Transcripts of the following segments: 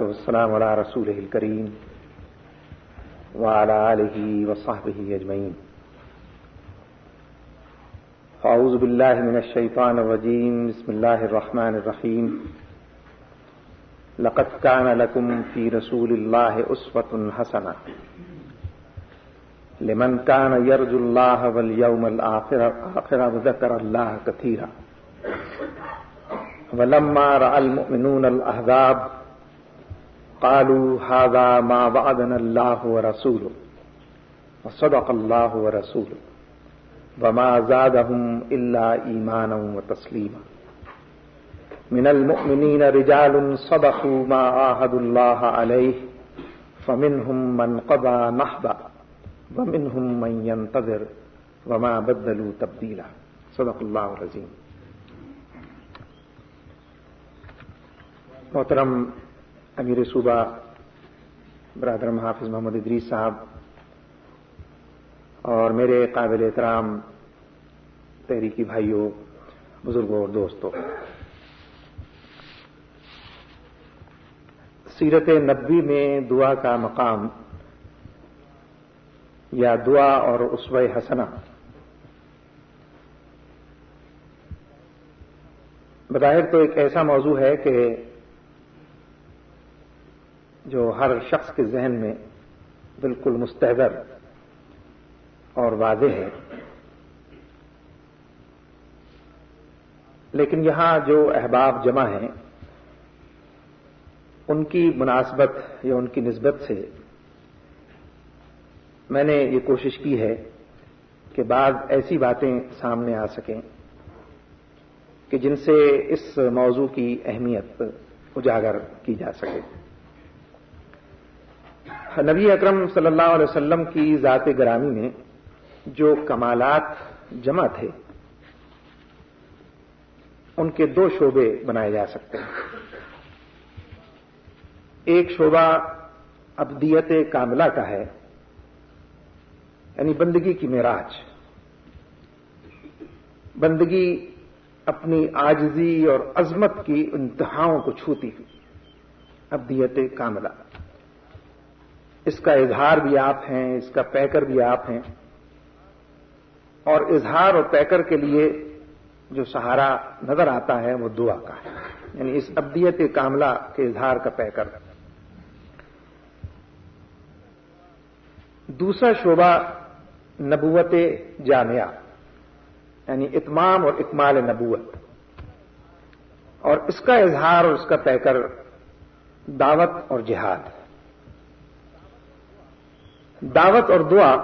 والسلام على رسوله الكريم وعلى آله وصحبه أجمعين. أعوذ بالله من الشيطان الرجيم. بسم الله الرحمن الرحيم. لقد كان لكم في رسول الله أسوة حسنة لمن كان يرجو الله واليوم الآخر وذكر الله كثيرا. ولما رأى المؤمنون الأحزاب قالوا هذا ما وعدنا الله ورسوله وصدق الله ورسوله وما زادهم إلا إيمانا وتسليما. من المؤمنين رجال صدقوا ما عاهدوا الله عليه فمنهم من قضى نحبه ومنهم من ينتظر وما بدلوا تبديلا. صدق الله العظيم. محترم امیر صوبہ برادرم حافظ محمد ادریس صاحب اور میرے قابل احترام تحریکی بھائیوں، بزرگوں اور دوستوں، سیرت نبوی میں دعا کا مقام یا دعا اور اسوہ حسنہ بظاہر تو ایک ایسا موضوع ہے کہ جو ہر شخص کے ذہن میں بالکل مستحضر اور واضح ہے، لیکن یہاں جو احباب جمع ہیں ان کی مناسبت یا ان کی نسبت سے میں نے یہ کوشش کی ہے کہ بعض ایسی باتیں سامنے آ سکیں کہ جن سے اس موضوع کی اہمیت اجاگر کی جا سکے. نبی اکرم صلی اللہ علیہ وسلم کی ذات گرامی میں جو کمالات جمع تھے ان کے دو شعبے بنائے جا سکتے ہیں. ایک شعبہ ابدیت کاملہ کا ہے، یعنی بندگی کی معراج، بندگی اپنی عاجزی اور عظمت کی انتہاؤں کو چھوتی ہوئی، ابدیت کاملہ. اس کا اظہار بھی آپ ہیں، اس کا پیکر بھی آپ ہیں، اور اظہار اور پیکر کے لیے جو سہارا نظر آتا ہے وہ دعا کا ہے، یعنی اس ابدیت کاملہ کے اظہار کا پیکر. دوسرا شعبہ نبوت جامعہ، یعنی اتمام اور اکمال نبوت، اور اس کا اظہار اور اس کا پیکر دعوت اور جہاد. دعوت اور دعا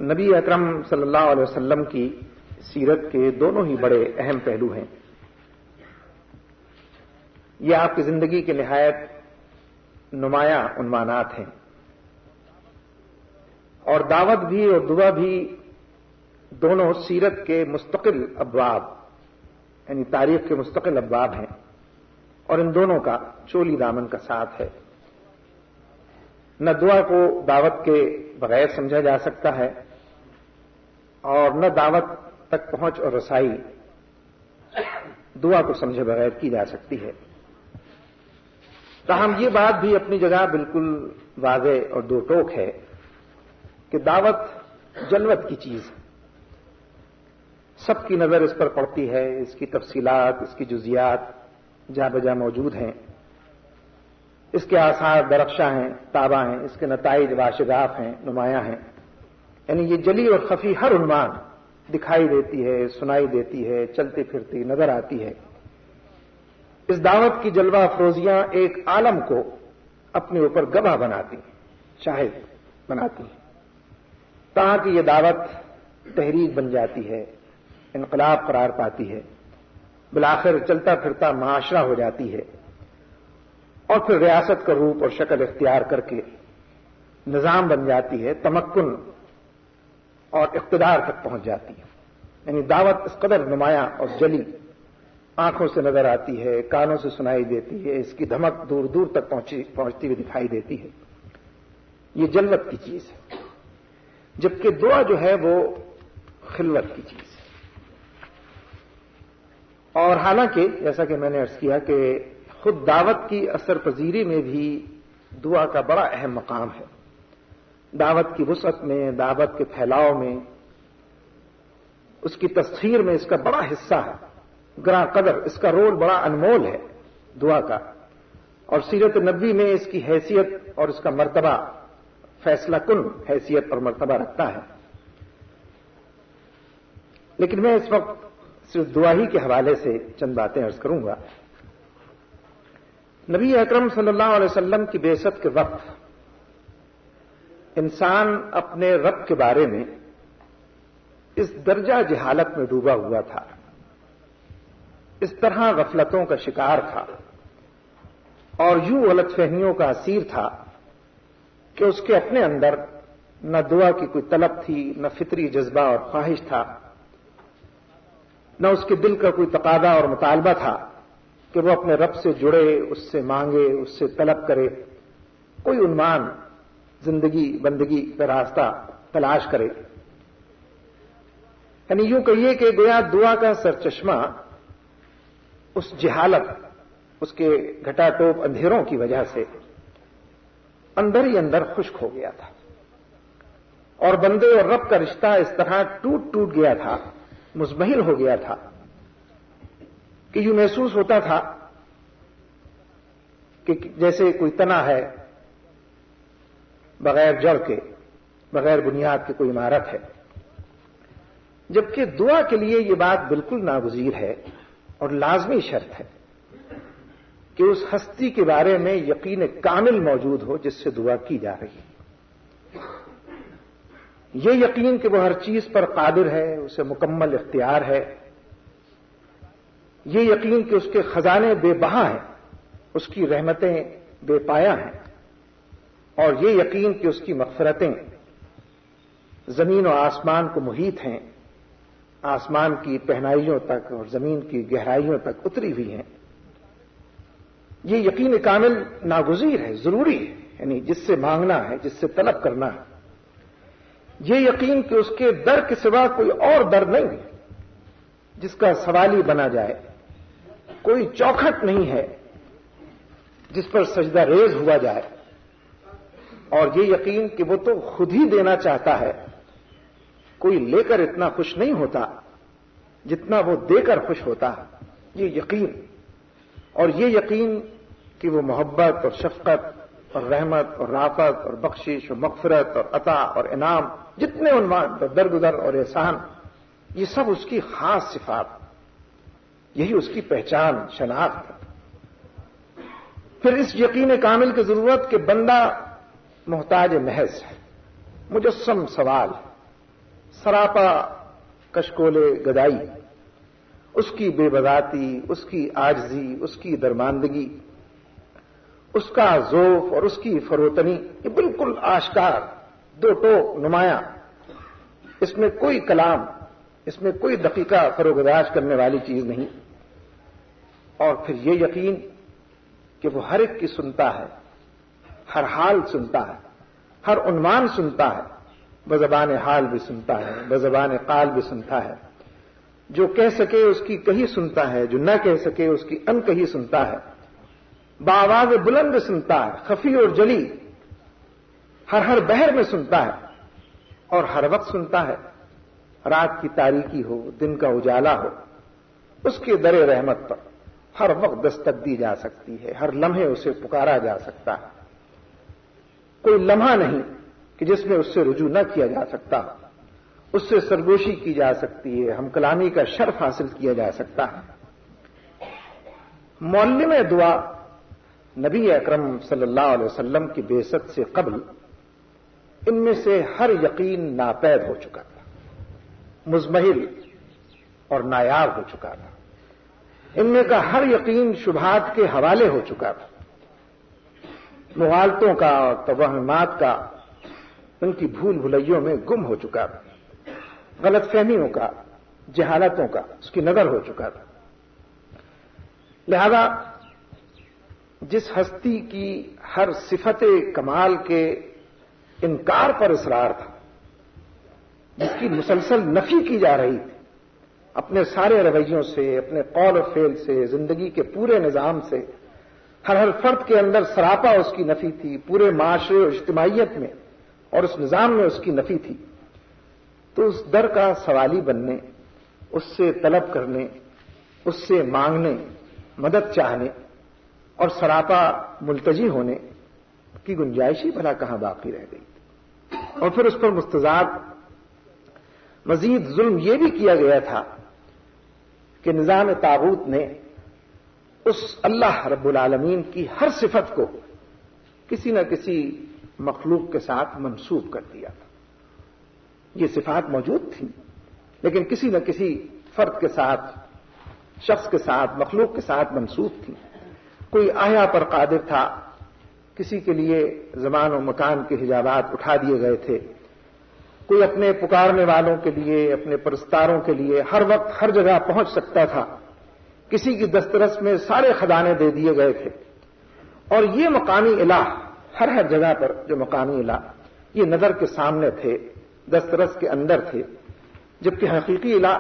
نبی اکرم صلی اللہ علیہ وسلم کی سیرت کے دونوں ہی بڑے اہم پہلو ہیں. یہ آپ کی زندگی کے نہایت نمایاں عنوانات ہیں، اور دعوت بھی اور دعا بھی دونوں سیرت کے مستقل ابواب، یعنی تاریخ کے مستقل ابواب ہیں، اور ان دونوں کا چولی دامن کا ساتھ ہے. نہ دعا کو دعوت کے بغیر سمجھا جا سکتا ہے، اور نہ دعوت تک پہنچ اور رسائی دعا کو سمجھے بغیر کی جا سکتی ہے. تاہم یہ بات بھی اپنی جگہ بالکل واضح اور دو ٹوک ہے کہ دعوت جلوت کی چیز ہے، سب کی نظر اس پر پڑتی ہے، اس کی تفصیلات، اس کی جزیات جا بجا موجود ہیں، اس کے آثار درخشاں ہیں، تابع ہیں، اس کے نتائج واشگاف ہیں، نمایاں ہیں. یعنی یہ جلی اور خفی ہر عنوان دکھائی دیتی ہے، سنائی دیتی ہے، چلتی پھرتی نظر آتی ہے. اس دعوت کی جلوہ افروزیاں ایک عالم کو اپنے اوپر گواہ بناتی ہیں، شاہد بناتی ہیں، تاکہ یہ دعوت تحریک بن جاتی ہے، انقلاب قرار پاتی ہے، بالآخر چلتا پھرتا معاشرہ ہو جاتی ہے، اور پھر ریاست کا روپ اور شکل اختیار کر کے نظام بن جاتی ہے، تمکن اور اقتدار تک پہنچ جاتی ہے. یعنی دعوت اس قدر نمایاں اور جلی آنکھوں سے نظر آتی ہے، کانوں سے سنائی دیتی ہے، اس کی دھمک دور دور تک پہنچتی ہوئی دکھائی دیتی ہے. یہ جلوت کی چیز ہے، جبکہ دعا جو ہے وہ خلوت کی چیز ہے. اور حالانکہ جیسا کہ میں نے عرض کیا کہ خود دعوت کی اثر پذیری میں بھی دعا کا بڑا اہم مقام ہے. دعوت کی وسعت میں، دعوت کے پھیلاؤ میں، اس کی تسخیر میں اس کا بڑا حصہ ہے. گراں قدر اس کا رول بڑا انمول ہے دعا کا، اور سیرت نبوی میں اس کی حیثیت اور اس کا مرتبہ فیصلہ کن حیثیت اور مرتبہ رکھتا ہے. لیکن میں اس وقت صرف دعا ہی کے حوالے سے چند باتیں عرض کروں گا. نبی اکرم صلی اللہ علیہ وسلم کی بعثت کے وقت انسان اپنے رب کے بارے میں اس درجہ جہالت میں ڈوبا ہوا تھا، اس طرح غفلتوں کا شکار تھا اور یوں غلط فہمیوں کا اسیر تھا کہ اس کے اپنے اندر نہ دعا کی کوئی طلب تھی، نہ فطری جذبہ اور خواہش تھا، نہ اس کے دل کا کوئی تقاضا اور مطالبہ تھا کہ وہ اپنے رب سے جڑے، اس سے مانگے، اس سے طلب کرے، کوئی عنوان زندگی بندگی کا راستہ تلاش کرے. یعنی یوں کہیے کہ گویا دعا کا سرچشمہ اس جہالت، اس کے گھٹا ٹوپ اندھیروں کی وجہ سے اندر ہی اندر خشک ہو گیا تھا، اور بندے اور رب کا رشتہ اس طرح ٹوٹ گیا تھا، مزمحل ہو گیا تھا کہ یوں محسوس ہوتا تھا کہ جیسے کوئی تنا ہے بغیر جڑ کے، بغیر بنیاد کے کوئی عمارت ہے. جبکہ دعا کے لیے یہ بات بالکل ناگزیر ہے اور لازمی شرط ہے کہ اس ہستی کے بارے میں یقین کامل موجود ہو جس سے دعا کی جا رہی ہے. یہ یقین کہ وہ ہر چیز پر قادر ہے، اسے مکمل اختیار ہے، یہ یقین کہ اس کے خزانے بے بہا ہیں، اس کی رحمتیں بے پایا ہیں، اور یہ یقین کہ اس کی مغفرتیں زمین و آسمان کو محیط ہیں، آسمان کی پہنائیوں تک اور زمین کی گہرائیوں تک اتری ہوئی ہیں. یہ یقین کامل ناگزیر ہے، ضروری ہے، یعنی جس سے مانگنا ہے، جس سے طلب کرنا ہے. یہ یقین کہ اس کے در کے سوا کوئی اور در نہیں ہے جس کا سوالی بنا جائے، کوئی چوکھٹ نہیں ہے جس پر سجدہ ریز ہوا جائے، اور یہ یقین کہ وہ تو خود ہی دینا چاہتا ہے، کوئی لے کر اتنا خوش نہیں ہوتا جتنا وہ دے کر خوش ہوتا ہے. یہ یقین، اور یہ یقین کہ وہ محبت اور شفقت اور رحمت اور رافت اور بخشش اور مغفرت اور عطا اور انعام، جتنے عنوان درگزر اور احسان، یہ سب اس کی خاص صفات، یہی اس کی پہچان شناخت ہے. پھر اس یقین کامل کی ضرورت کہ بندہ محتاج محض ہے، مجسم سوال، سراپا کشکول گدائی، اس کی بے بذاتی، اس کی عاجزی، اس کی درماندگی، اس کا ذوف اور اس کی فروتنی، یہ بالکل آشکار، دو ٹوک نمایاں، اس میں کوئی کلام، اس میں کوئی دقیقہ فروگداج کرنے والی چیز نہیں. اور پھر یہ یقین کہ وہ ہر ایک کی سنتا ہے، ہر حال سنتا ہے، ہر عنوان سنتا ہے، بزبان حال بھی سنتا ہے، بزبان قال بھی سنتا ہے، جو کہہ سکے اس کی کہی سنتا ہے، جو نہ کہہ سکے اس کی ان کہی سنتا ہے، بآواز بلند سنتا ہے، خفی اور جلی، ہر بہر میں سنتا ہے اور ہر وقت سنتا ہے. رات کی تاریکی ہو، دن کا اجالا ہو، اس کے در رحمت پر ہر وقت دستک دی جا سکتی ہے، ہر لمحے اسے پکارا جا سکتا ہے. کوئی لمحہ نہیں کہ جس میں اس سے رجوع نہ کیا جا سکتا، اس سے سرگوشی کی جا سکتی ہے، ہم کلامی کا شرف حاصل کیا جا سکتا ہے. معلم دعا نبی اکرم صلی اللہ علیہ وسلم کی بعثت سے قبل ان میں سے ہر یقین ناپید ہو چکا تھا، مزمحل اور نایاب ہو چکا تھا. ان میں کا ہر یقین شبہات کے حوالے ہو چکا تھا، مغالطوں کا اور توہمات کا ان کی بھول بھلائیوں میں گم ہو چکا تھا، غلط فہمیوں کا، جہالتوں کا اس کی نظر ہو چکا تھا. لہذا جس ہستی کی ہر صفت کمال کے انکار پر اصرار تھا، جس کی مسلسل نفی کی جا رہی تھی، اپنے سارے رویوں سے، اپنے قول و فعل سے، زندگی کے پورے نظام سے، ہر فرد کے اندر سراپا اس کی نفی تھی، پورے معاشرے اور اجتماعیت میں اور اس نظام میں اس کی نفی تھی، تو اس در کا سوالی بننے، اس سے طلب کرنے، اس سے مانگنے، مدد چاہنے اور سراپا ملتجی ہونے کی گنجائش ہی بھلا کہاں باقی رہ گئی. اور پھر اس پر مستزاد مزید ظلم یہ بھی کیا گیا تھا کہ نظام طاغوت نے اس اللہ رب العالمین کی ہر صفت کو کسی نہ کسی مخلوق کے ساتھ منسوب کر دیا تھا. یہ صفات موجود تھیں لیکن کسی نہ کسی فرد کے ساتھ، شخص کے ساتھ، مخلوق کے ساتھ منسوب تھی. کوئی احیا پر قادر تھا، کسی کے لیے زمان و مکان کے حجابات اٹھا دیے گئے تھے. کوئی اپنے پکارنے والوں کے لیے، اپنے پرستاروں کے لیے ہر وقت ہر جگہ پہنچ سکتا تھا. کسی کی دسترس میں سارے خزانے دے دیے گئے تھے. اور یہ مقامی الہ، ہر جگہ پر جو مقامی الہ، یہ نظر کے سامنے تھے، دسترس کے اندر تھے، جبکہ حقیقی الہ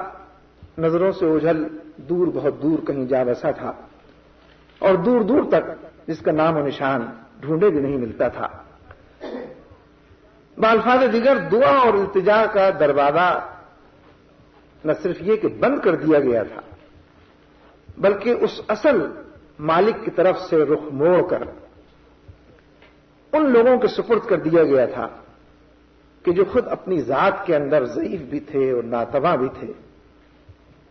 نظروں سے اوجھل دور، بہت دور کہیں جا بسا تھا اور دور دور تک جس کا نام و نشان ڈھونڈے بھی نہیں ملتا تھا. بالفاظ دیگر دعا اور التجا کا دروازہ نہ صرف یہ کہ بند کر دیا گیا تھا بلکہ اس اصل مالک کی طرف سے رخ موڑ کر ان لوگوں کے سپرد کر دیا گیا تھا کہ جو خود اپنی ذات کے اندر ضعیف بھی تھے اور ناتواں بھی تھے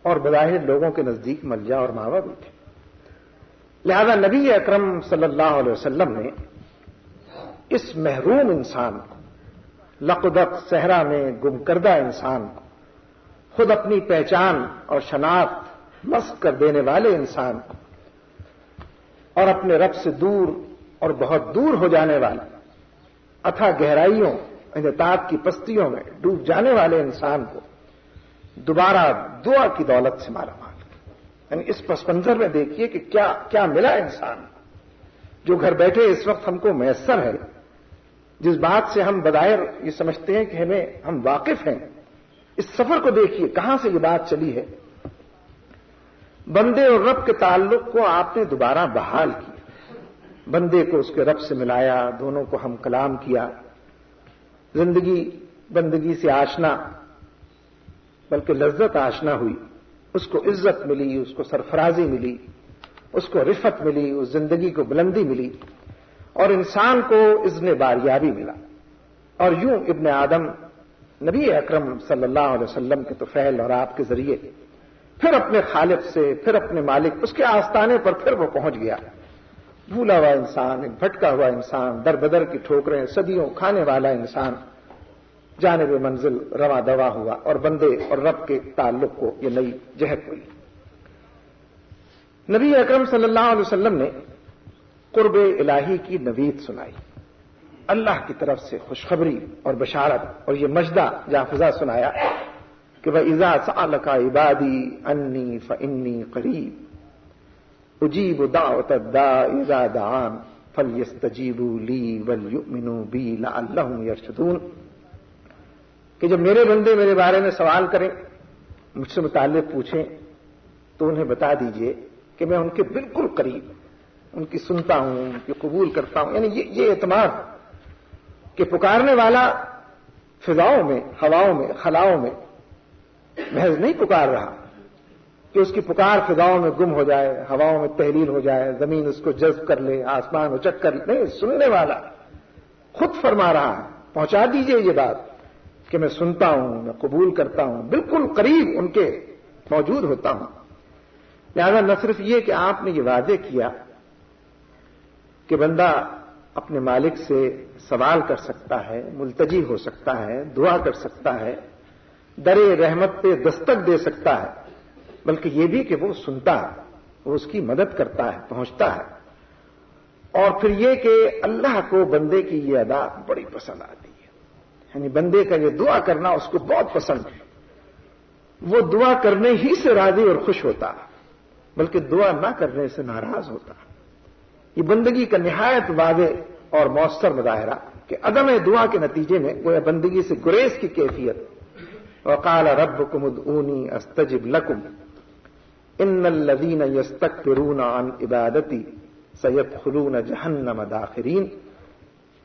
اور بظاہر لوگوں کے نزدیک ملجا اور ماوا بھی تھے. لہذا نبی اکرم صلی اللہ علیہ وسلم نے اس محروم انسان کو، لقدق صحرا میں گم کردہ انسان کو، خود اپنی پہچان اور شناخت مسخ کر دینے والے انسان کو، اور اپنے رب سے دور اور بہت دور ہو جانے والے، اتھا گہرائیوں، انحطاط کی پستیوں میں ڈوب جانے والے انسان کو دوبارہ دعا کی دولت سے مالا مال. یعنی اس پس منظر میں دیکھیے کہ کیا ملا انسان جو گھر بیٹھے اس وقت ہم کو میسر ہے، جس بات سے ہم بظاہر یہ سمجھتے ہیں کہ ہم واقف ہیں. اس سفر کو دیکھیے کہاں سے یہ بات چلی ہے. بندے اور رب کے تعلق کو آپ نے دوبارہ بحال کیا، بندے کو اس کے رب سے ملایا، دونوں کو ہم کلام کیا، زندگی بندگی سے آشنا، بلکہ لذت آشنا ہوئی، اس کو عزت ملی، اس کو سرفرازی ملی، اس کو رفت ملی، اس زندگی کو بلندی ملی اور انسان کو اذن باریابی ملا. اور یوں ابن آدم نبی اکرم صلی اللہ علیہ وسلم کے طفیل اور آپ کے ذریعے پھر اپنے خالق سے، پھر اپنے مالک، اس کے آستانے پر پھر وہ پہنچ گیا. بھولا ہوا انسان، ایک بھٹکا ہوا انسان، در بدر کی ٹھوکریں صدیوں کھانے والا انسان جانب منزل رواں دوا ہوا اور بندے اور رب کے تعلق کو یہ نئی جہت ملی. نبی اکرم صلی اللہ علیہ وسلم نے قرب الہی کی نوید سنائی، اللہ کی طرف سے خوشخبری اور بشارت اور یہ مجدہ جافزہ سنایا کہ وَإِذَا سَأَلَكَ عِبَادِي عَنِّي فَإِنِّي قَرِيبٌ أُجِيبُ دَعْوَةَ الدَّاعِ إِذَا دَعَانِ فَلْيَسْتَجِيبُوا لِي وَلْيُؤْمِنُوا بِي لَعَلَّهُمْ يَرْشُدُونَ. کہ جب میرے بندے میرے بارے میں سوال کریں، مجھ سے متعلق پوچھیں، تو انہیں بتا دیجئے کہ میں ان کے بالکل قریب، ان کی سنتا ہوں، ان کی قبول کرتا ہوں. یعنی یہ اعتماد کہ پکارنے والا فضاؤں میں، ہواؤں میں، خلاؤں میں محض نہیں پکار رہا کہ اس کی پکار فضاؤں میں گم ہو جائے، ہواؤں میں تحلیل ہو جائے، زمین اس کو جذب کر لے، آسمان اچک کر لے. نہیں، سننے والا خود فرما رہا ہے، پہنچا دیجئے یہ بات کہ میں سنتا ہوں، میں قبول کرتا ہوں، بالکل قریب ان کے موجود ہوتا ہوں. لہذا نہ صرف یہ کہ آپ نے یہ واضح کیا کہ بندہ اپنے مالک سے سوال کر سکتا ہے، ملتجی ہو سکتا ہے، دعا کر سکتا ہے، در رحمت پہ دستک دے سکتا ہے، بلکہ یہ بھی کہ وہ سنتا ہے، وہ اس کی مدد کرتا ہے، پہنچتا ہے. اور پھر یہ کہ اللہ کو بندے کی یہ ادا بڑی پسند آتی ہے. یعنی بندے کا یہ دعا کرنا اس کو بہت پسند ہے. وہ دعا کرنے ہی سے راضی اور خوش ہوتا ہے، بلکہ دعا نہ کرنے سے ناراض ہوتا ہے. یہ بندگی کا نہایت واضح اور مؤثر مظاہرہ کہ عدم دعا کے نتیجے میں گویا بندگی سے گریز کی کیفیت وقال ربكم ادعوني استجب لكم ان الذين يستكبرون عن عبادتي سيدخلون جہنم داخرین،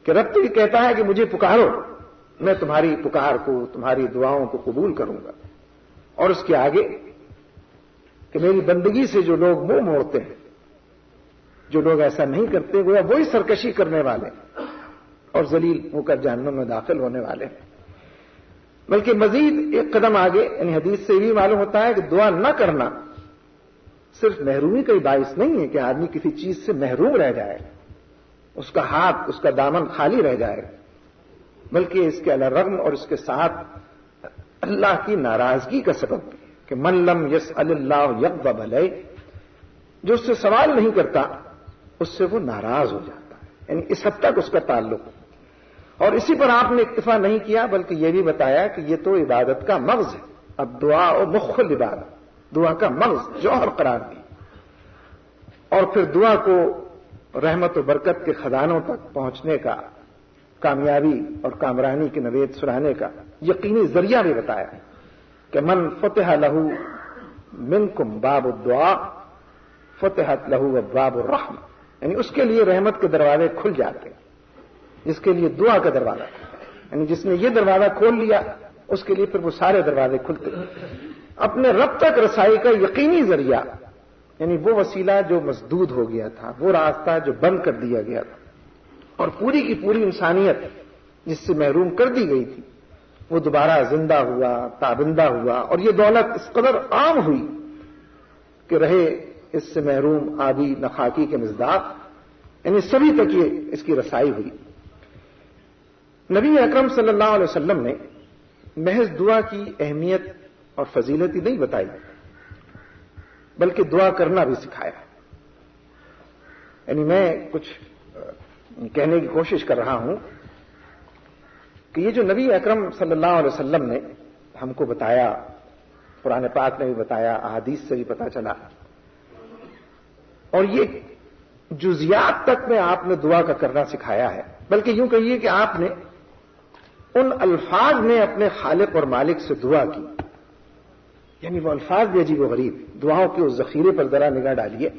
کہ رب تو یہ کہتا ہے کہ مجھے پکارو، میں تمہاری پکار کو، تمہاری دعاؤں کو قبول کروں گا، اور اس کے آگے کہ میری بندگی سے جو لوگ منہ موڑتے ہیں، جو لوگ ایسا نہیں کرتے، گویا وہی سرکشی کرنے والے اور ذلیل ہو کر جہنم میں داخل ہونے والے ہیں۔ بلکہ مزید ایک قدم آگے، یعنی حدیث سے بھی معلوم ہوتا ہے کہ دعا نہ کرنا صرف محرومی کا ہی باعث نہیں ہے کہ آدمی کسی چیز سے محروم رہ جائے، اس کا ہاتھ، اس کا دامن خالی رہ جائے، بلکہ اس کے علیرغم اور اس کے ساتھ اللہ کی ناراضگی کا سبب بھی ہے کہ من لم یسأل اللہ یغضب علیہ، جو اس سے سوال نہیں کرتا اس سے وہ ناراض ہو جاتا ہے، یعنی اس حد تک اس کا تعلق ہے۔ اور اسی پر آپ نے اکتفا نہیں کیا بلکہ یہ بھی بتایا کہ یہ تو عبادت کا مغز ہے، اب دعا و مخ العبادت، دعا کا مغز، جوہر قرار دی، اور پھر دعا کو رحمت و برکت کے خزانوں تک پہنچنے کا، کامیابی اور کامرانی کی نوید سنانے کا یقینی ذریعہ بھی بتایا کہ من فتح لہ منکم باب الدعاء فتحت لہ ابواب الرحمہ، یعنی اس کے لیے رحمت کے دروازے کھل جاتے ہیں، جس کے لیے دعا کا دروازہ، یعنی جس نے یہ دروازہ کھول لیا اس کے لیے پھر وہ سارے دروازے کھلتے ہیں۔ اپنے رب تک رسائی کا یقینی ذریعہ، یعنی وہ وسیلہ جو مسدود ہو گیا تھا، وہ راستہ جو بند کر دیا گیا تھا، اور پوری کی پوری انسانیت جس سے محروم کر دی گئی تھی، وہ دوبارہ زندہ ہوا، تابندہ ہوا، اور یہ دولت اس قدر عام ہوئی کہ رہے اس سے محروم آبی نخاکی کے مصداق، یعنی سبھی تک یہ اس کی رسائی ہوئی۔ نبی اکرم صلی اللہ علیہ وسلم نے محض دعا کی اہمیت اور فضیلت ہی نہیں بتائی بلکہ دعا کرنا بھی سکھایا۔ یعنی میں کچھ کہنے کی کوشش کر رہا ہوں کہ یہ جو نبی اکرم صلی اللہ علیہ وسلم نے ہم کو بتایا، قرآن پاک نے بھی بتایا، احادیث سے بھی پتہ چلا، اور یہ جزیات تک میں آپ نے دعا کا کرنا سکھایا ہے، بلکہ یوں کہیے کہ آپ نے ان الفاظ میں اپنے خالق اور مالک سے دعا کی، یعنی وہ الفاظ بھی عجیب و غریب، دعاؤں کے اس ذخیرے پر ذرا نگاہ ڈالیے،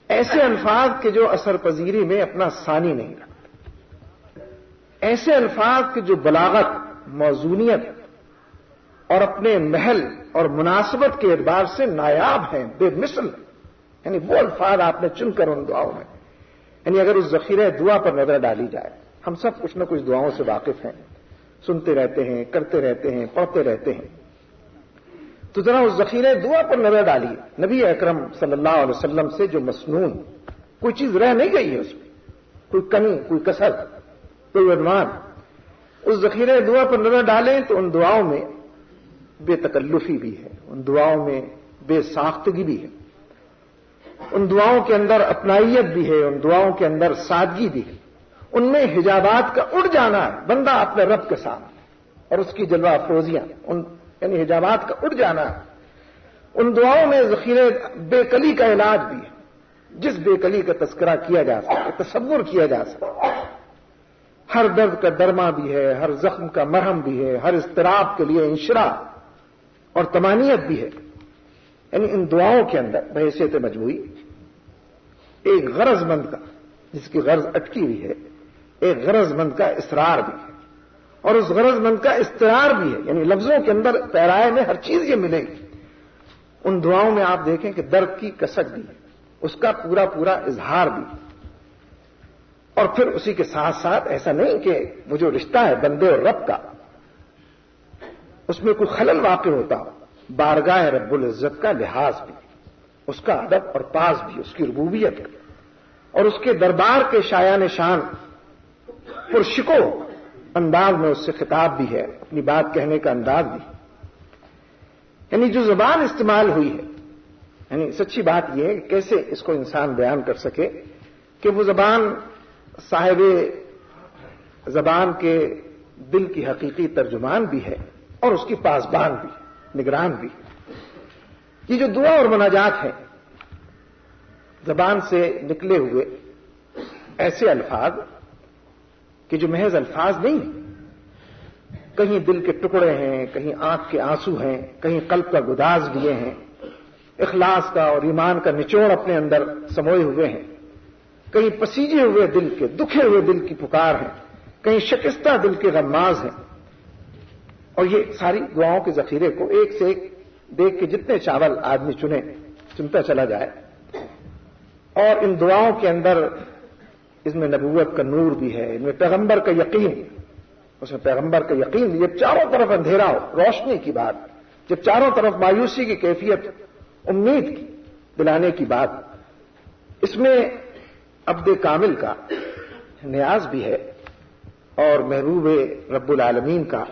ایسے الفاظ کے جو اثر پذیری میں اپنا ثانی نہیں رکھتے، ایسے الفاظ کے جو بلاغت، موزونیت اور اپنے محل اور مناسبت کے اعتبار سے نایاب ہیں، بے مثل، یعنی وہ الفاظ آپ نے چن کر ان دعاؤں میں، یعنی اگر اس ذخیرہ دعا پر نظر ڈالی جائے، ہم سب کچھ نہ کچھ دعاؤں سے واقف ہیں، سنتے رہتے ہیں، کرتے رہتے ہیں، پڑھتے رہتے ہیں، تو ذرا اس ذخیرہ دعا پر نظر ڈالیے۔ نبی اکرم صلی اللہ علیہ وسلم سے جو مسنون کوئی چیز رہ نہیں گئی ہے، اس میں کوئی کمی، کوئی کسر، کوئی عنوان، اس ذخیرہ دعا پر نظر ڈالیں تو ان دعاؤں میں بے تکلفی بھی ہے، ان دعاؤں میں بے ساختگی بھی ہے، ان دعاؤں کے اندر اپنائیت بھی ہے، ان دعاؤں کے اندر سادگی بھی ہے، ان میں حجابات کا اڑ جانا ہے، بندہ اپنے رب کے سامنے اور اس کی جلوہ افروزیاں، یعنی حجابات کا اڑ جانا ہے۔ ان دعاؤں میں ذخیرے بے کلی کا علاج بھی ہے، جس بے کلی کا تذکرہ کیا جا سکے، تصور کیا جا سکے، ہر درد کا درما بھی ہے، ہر زخم کا مرہم بھی ہے، ہر اضطراب کے لیے انشراح اور طمانینت بھی ہے۔ یعنی ان دعاؤں کے اندر بحیثیت مجموعی ایک غرض مند کا، جس کی غرض اٹکی ہوئی ہے، ایک غرض مند کا اصرار بھی ہے، اور اس غرض مند کا استعار بھی ہے، یعنی لفظوں کے اندر پیرائے میں ہر چیز یہ ملے گی۔ ان دعاؤں میں آپ دیکھیں کہ درد کی کسک بھی ہے، اس کا پورا پورا اظہار بھی ہے، اور پھر اسی کے ساتھ ساتھ ایسا نہیں کہ وہ جو رشتہ ہے بندے اور رب کا، اس میں کوئی خلل واقع ہوتا ہو، بارگاہ رب العزت کا لحاظ بھی، اس کا ادب اور پاس بھی، اس کی ربوبیت کا اور اس کے دربار کے شایان شان پرشکو انداز میں اس سے خطاب بھی ہے، اپنی بات کہنے کا انداز بھی، یعنی جو زبان استعمال ہوئی ہے، یعنی سچی بات یہ ہے کہ کیسے اس کو انسان بیان کر سکے کہ وہ زبان صاحب زبان کے دل کی حقیقی ترجمان بھی ہے اور اس کی پاسبان بھی، نگران بھی۔ یہ جو دعا اور مناجات ہیں، زبان سے نکلے ہوئے ایسے الفاظ کہ جو محض الفاظ نہیں ہیں، کہیں دل کے ٹکڑے ہیں، کہیں آنکھ کے آنسو ہیں، کہیں قلب کا گداز لیے ہیں، اخلاص کا اور ایمان کا نچوڑ اپنے اندر سموئے ہوئے ہیں، کہیں پسیجے ہوئے دل کے، دکھے ہوئے دل کی پکار ہے، کہیں شکستہ دل کے غماز ہیں. اور یہ ساری دعاؤں کے ذخیرے کو ایک سے ایک دیکھ کے جتنے چاول آدمی چنتا چلا جائے. اور ان دعاؤں کے اندر اس میں نبوت کا نور بھی ہے، ان میں پیغمبر کا یقین، اس میں پیغمبر کا یقین. جب چاروں طرف اندھیرا ہو، روشنی کی بات، جب چاروں طرف مایوسی کی کیفیت، امید کی دلانے کی بات، اس میں عبد کامل کا نیاز بھی ہے اور محبوب رب العالمین کا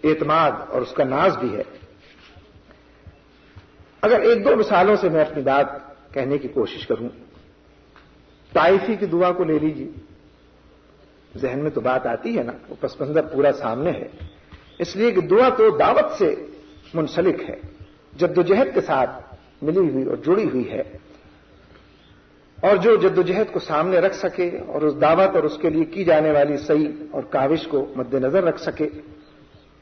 اعتماد اور اس کا ناز بھی ہے. اگر ایک دو مثالوں سے میں اپنی بات کہنے کی کوشش کروں، طائفی کی دعا کو لے لیجیے. ذہن میں تو بات آتی ہے نا، وہ پس منظر پورا سامنے ہے، اس لیے کہ دعا تو دعوت سے منسلک ہے، جدوجہد کے ساتھ ملی ہوئی اور جڑی ہوئی ہے. اور جو جدوجہد کو سامنے رکھ سکے اور اس دعوت اور اس کے لیے کی جانے والی سعی اور کاوش کو مد نظر رکھ سکے،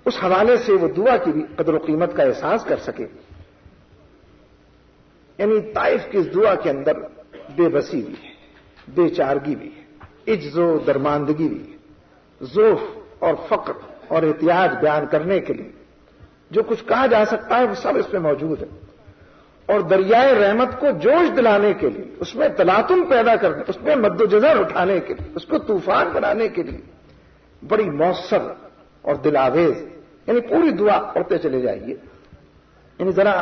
اس حوالے سے وہ دعا کی بھی قدر و قیمت کا احساس کر سکے. یعنی طائف کی اس دعا کے اندر بے بسی بھی ہے، بے چارگی بھی ہے، عجز و درماندگی بھی ہے، ضعف اور فقر اور احتیاج بیان کرنے کے لیے جو کچھ کہا جا سکتا ہے وہ سب اس میں موجود ہے. اور دریائے رحمت کو جوش دلانے کے لیے، اس میں تلاطم پیدا کرنے، اس میں مد و جزر اٹھانے کے لیے، اس کو طوفان بنانے کے لیے بڑی مؤثر اور دلاویز، یعنی پوری دعا پڑھتے چلے جائیے. یعنی ذرا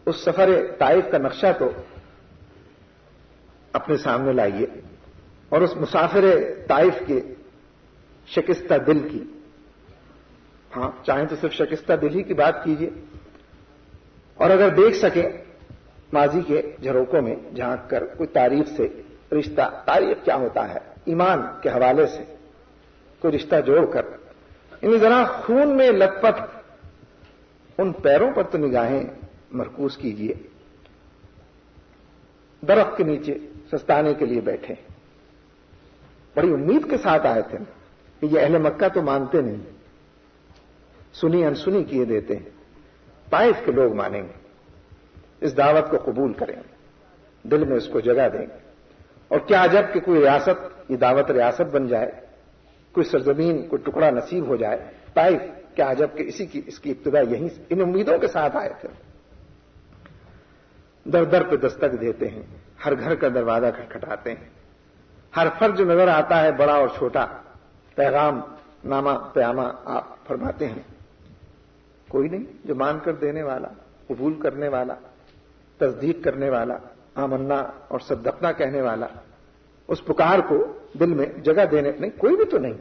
اس سفر طائف کا نقشہ تو اپنے سامنے لائیے اور اس مسافر طائف کے شکستہ دل کی، ہاں چاہیں تو صرف شکستہ دل ہی کی بات کیجیے، اور اگر دیکھ سکیں ماضی کے جھروکوں میں جھانک کر کوئی تاریخ سے رشتہ، تاریخ کیا ہوتا ہے، ایمان کے حوالے سے کوئی رشتہ جوڑ کر، یعنی ذرا خون میں لت پت ان پیروں پر تو نگاہیں مرکوز کیجیے. درخت کے نیچے سستانے کے لیے بیٹھے، بڑی امید کے ساتھ آئے تھے کہ یہ اہل مکہ تو مانتے نہیں، سنی انسنی کیے دیتے ہیں، طائف کے لوگ مانیں گے، اس دعوت کو قبول کریں گے، دل میں اس کو جگہ دیں گے. اور کیا عجب کہ کوئی ریاست، یہ دعوت ریاست بن جائے، کوئی سرزمین، کوئی ٹکڑا نصیب ہو جائے. طائف، کیا عجب کہ اس کی ابتدا یہیں سے، ان امیدوں کے ساتھ آئے تھے. در در پہ دستک دیتے ہیں، ہر گھر کا دروازہ کھٹکھٹاتے ہیں، ہر فرد جو نظر آتا ہے بڑا اور چھوٹا، پیغام نامہ پیامہ آپ فرماتے ہیں. کوئی نہیں جو مان کر دینے والا، قبول کرنے والا، تصدیق کرنے والا، آمنا اور صدقنا کہنے والا، اس پکار کو دل میں جگہ دینے، نہیں کوئی بھی تو نہیں.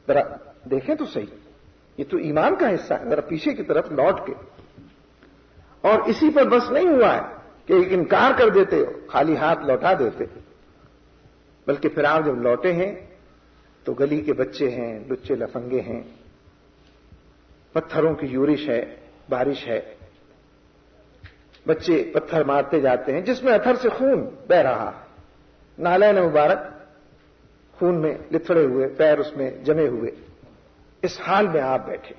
ذرا دیکھیں تو صحیح، یہ تو ایمان کا حصہ ہے. ذرا پیچھے کی طرف لوٹ کے، اور اسی پر بس نہیں ہوا ہے کہ ایک انکار کر دیتے ہو، خالی ہاتھ لوٹا دیتے، بلکہ پھر آپ جب لوٹے ہیں تو گلی کے بچے ہیں، لچے لفنگے ہیں، پتھروں کی یورش ہے، بارش ہے، بچے پتھر مارتے جاتے ہیں جس میں اتھر سے خون بہ رہا ہے، نالین مبارک خون میں لتھڑے ہوئے، پیر اس میں جمے ہوئے. اس حال میں آپ بیٹھے.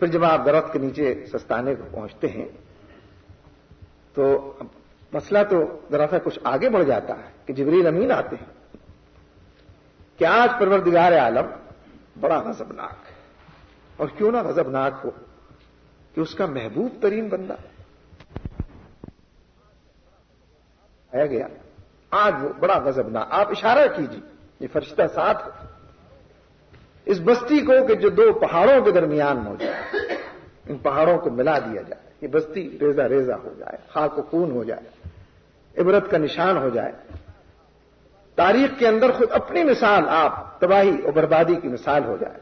پھر جب آپ درخت کے نیچے سستانے کو پہنچتے ہیں تو مسئلہ تو ذرا سا کچھ آگے بڑھ جاتا ہے کہ جبریل امین آتے ہیں کہ آج پروردگار عالم بڑا غضبناک ہے. اور کیوں نہ غضبناک ہو کہ اس کا محبوب ترین بندہ آیا گیا، آج وہ بڑا غضبناک. آپ اشارہ کیجیے، یہ فرشتہ ساتھ اس بستی کو کہ جو دو پہاڑوں کے درمیان موجود ہے، ان پہاڑوں کو ملا دیا جائے، یہ بستی ریزہ ریزہ ہو جائے، خاک و خون ہو جائے، عبرت کا نشان ہو جائے. تاریخ کے اندر خود اپنی مثال آپ تباہی اور بربادی کی مثال ہو جائے.